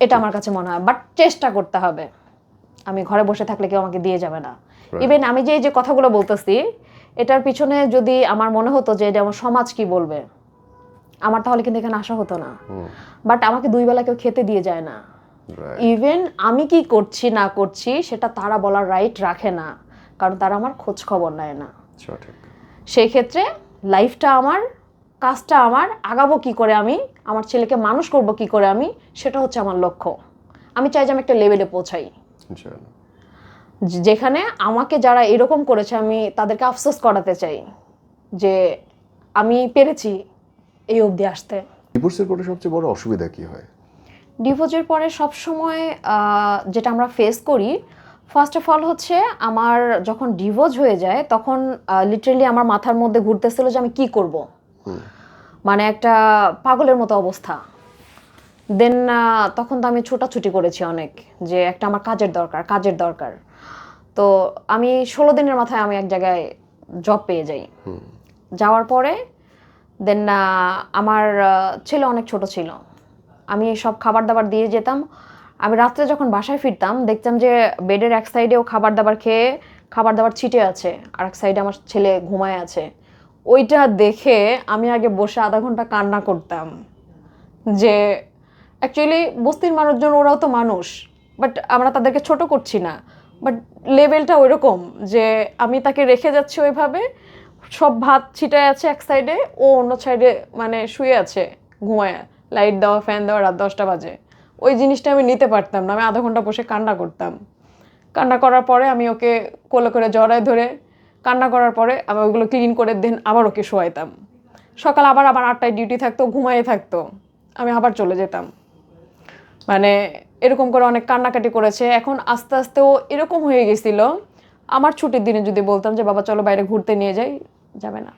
এটা আমার কাছে মনে হয়। বাট চেষ্টা করতে হবে, আমি ঘরে বসে থাকলে কেউ আমাকে দিয়ে যাবে না। ইভেন আমি যে কথাগুলো বলতেছি এটার পিছনে যদি আমার মনে হতো যে এটা আমার সমাজ কি বলবে, আমার তাহলে কিন্তু এখানে আসা হতো না। বাট আমাকে 2 বেলা কেউ খেতে দিয়ে যায় না। Right. ইভেন আমি কি করছি না করছি সেটা তারা বলার রাইট রাখে না, কারণ তারা আমার খোঁজ খবর নেয় না। সঠিক। সেই ক্ষেত্রে লাইফটা আমার, কাজটা আমার, আগাবো কি করে আমি, আমার ছেলেকে মানুষ করব কি করে আমি, সেটা হচ্ছে আমার লক্ষ্য। আমি চাই যে আমি একটা লেভেলে পৌঁছাই ইনশাআল্লাহ। যেখানে আমাকে যারা এরকম করেছে আমি তাদেরকে আফসোস করাতে চাই যে আমি পেরেছি এই অবধি আসতে। ডিভোর্সের পরে সবচেয়ে বড় অসুবিধা কি হয়? ডিভোর্সের পরে সবসময় যেটা আমরা ফেস করি, ফার্স্ট অফ অল হচ্ছে আমার যখন ডিভোর্স হয়ে যায় তখন লিটারেলি আমার মাথার মধ্যে ঘুরতেছিল যে আমি কি করব, মানে একটা পাগলের মতো অবস্থা। দেন তখন তো আমি ছোটাছুটি করেছি অনেক, যে একটা আমার কাজের দরকার। তো আমি 16 দিনের মাথায় আমি এক জায়গায় জব পেয়ে যাই। যাওয়ার পরে দেন আমার ছেলে অনেক ছোট ছিল, আমি সব খাবার দাবার দিয়ে যেতাম। আমি রাত্রে যখন বাসায় ফিরতাম দেখতাম যে বেডের এক সাইডেও খাবার দাবার খেয়ে খাবার দাবার ছিটে আছে, আর এক সাইডে আমার ছেলে ঘুমায় আছে। ওইটা দেখে আমি আগে বসে আধা ঘন্টা কান্না করতাম যে অ্যাকচুয়ালি বস্তির মানুষজন, ওরাও তো মানুষ, বাট আমরা তাদেরকে ছোট করছি না, বাট লেভেলটা ওইরকম যে আমি তাকে রেখে যাচ্ছি ওইভাবে, সব ভাত ছিটায় আছে এক সাইডে, ও অন্য সাইডে মানে শুয়ে আছে ঘুমায়, লাইট দেওয়া ফ্যান দেওয়া, রাত 10টা বাজে। ওই জিনিসটা আমি নিতে পারতাম না, আমি আধা ঘন্টা বসে কান্না করতাম। কান্না করার পরে আমি ওকে কোলে করে জড়ায় ধরে কান্না করার পরে আমি ওইগুলো ক্লিন করে দেন আবার ওকে শোয়াইতাম। সকাল আবার 8টায় ডিউটি থাকতো, ঘুমায়ে থাকতো, আমি আবার চলে যেতাম। মানে এরকম করে অনেক কান্নাকাটি করেছে। এখন আস্তে আস্তে ও এরকম হয়ে গেছিল, আমার ছুটির দিনে যদি বলতাম যে বাবা চলো বাইরে ঘুরতে নিয়ে যাই, যাবে না,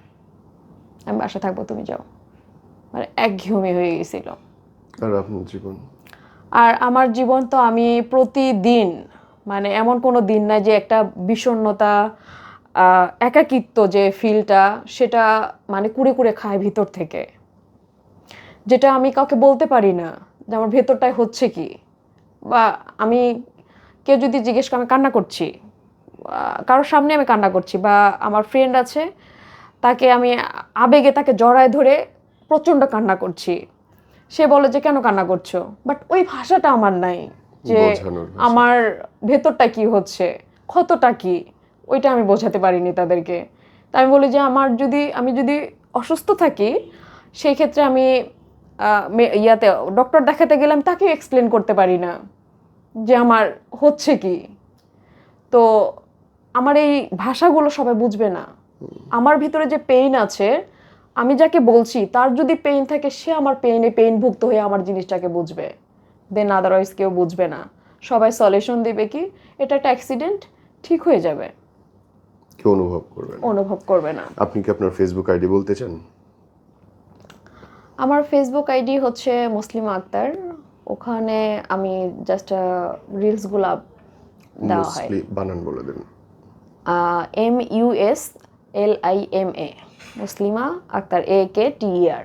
আমি বাসা থাকবো, তুমি যাও। মানে একঘেয়েমি হয়ে গেছিল। আর আপনার জীবন? আর আমার জীবন তো আমি প্রতিদিন, মানে এমন কোনো দিন নাই যে একটা বিষণ্ণতা, একাকিত্ব যে ফিলটা, সেটা মানে কুড়ে কুড়ে খায় ভিতর থেকে, যেটা আমি কাউকে বলতে পারি না যে আমার ভেতরটায় হচ্ছে কি। বা আমি, কেউ যদি জিজ্ঞেস করে আমি কান্না করছি, কারোর সামনে আমি কান্না করছি, বা আমার ফ্রেন্ড আছে তাকে আমি আবেগে তাকে জড়ায় ধরে প্রচণ্ড কান্না করছি, সে বলে যে কেন কান্না করছো, বাট ওই ভাষাটা আমার নাই যে বোঝানোর ভাষা। আমার ভেতরটা কি হচ্ছে, ক্ষতটা কি, ওইটা আমি বোঝাতে পারিনি তাদেরকে। তা আমি বলি যে আমি যদি অসুস্থ থাকি, সেই ক্ষেত্রে আমি ইয়াতে ডক্টর দেখাতে গেলাম, তাকে এক্সপ্লেন করতে পারি না যে আমার হচ্ছে কি। তো আমার এই ভাষাগুলো সবাই বুঝবে না। আমার ভিতরে যে পেইন আছে, আমি যাকে বলছি তার যদি পেইন থাকে, সে আমার পেইন ভুক্ত হয়ে আমার জিনিসটাকে বুঝবে, দেন আদারওয়াইজ কেউ বুঝবে না। সবাই সলিউশন দিবে কি এটা একটা অ্যাক্সিডেন্ট, ঠিক হয়ে যাবে, কেউ অনুভব করবে না। আপনি কি আপনার ফেসবুক আইডি বলতে চান? আমার ফেসবুক আইডি হচ্ছে মুসলিমা আক্তার। ওখানে আমি জাস্ট রিলসগুলো দেওয়া হয়। বানান বলে দেন। MUSLIMA, মুসলিমা আক্তার, AKTER।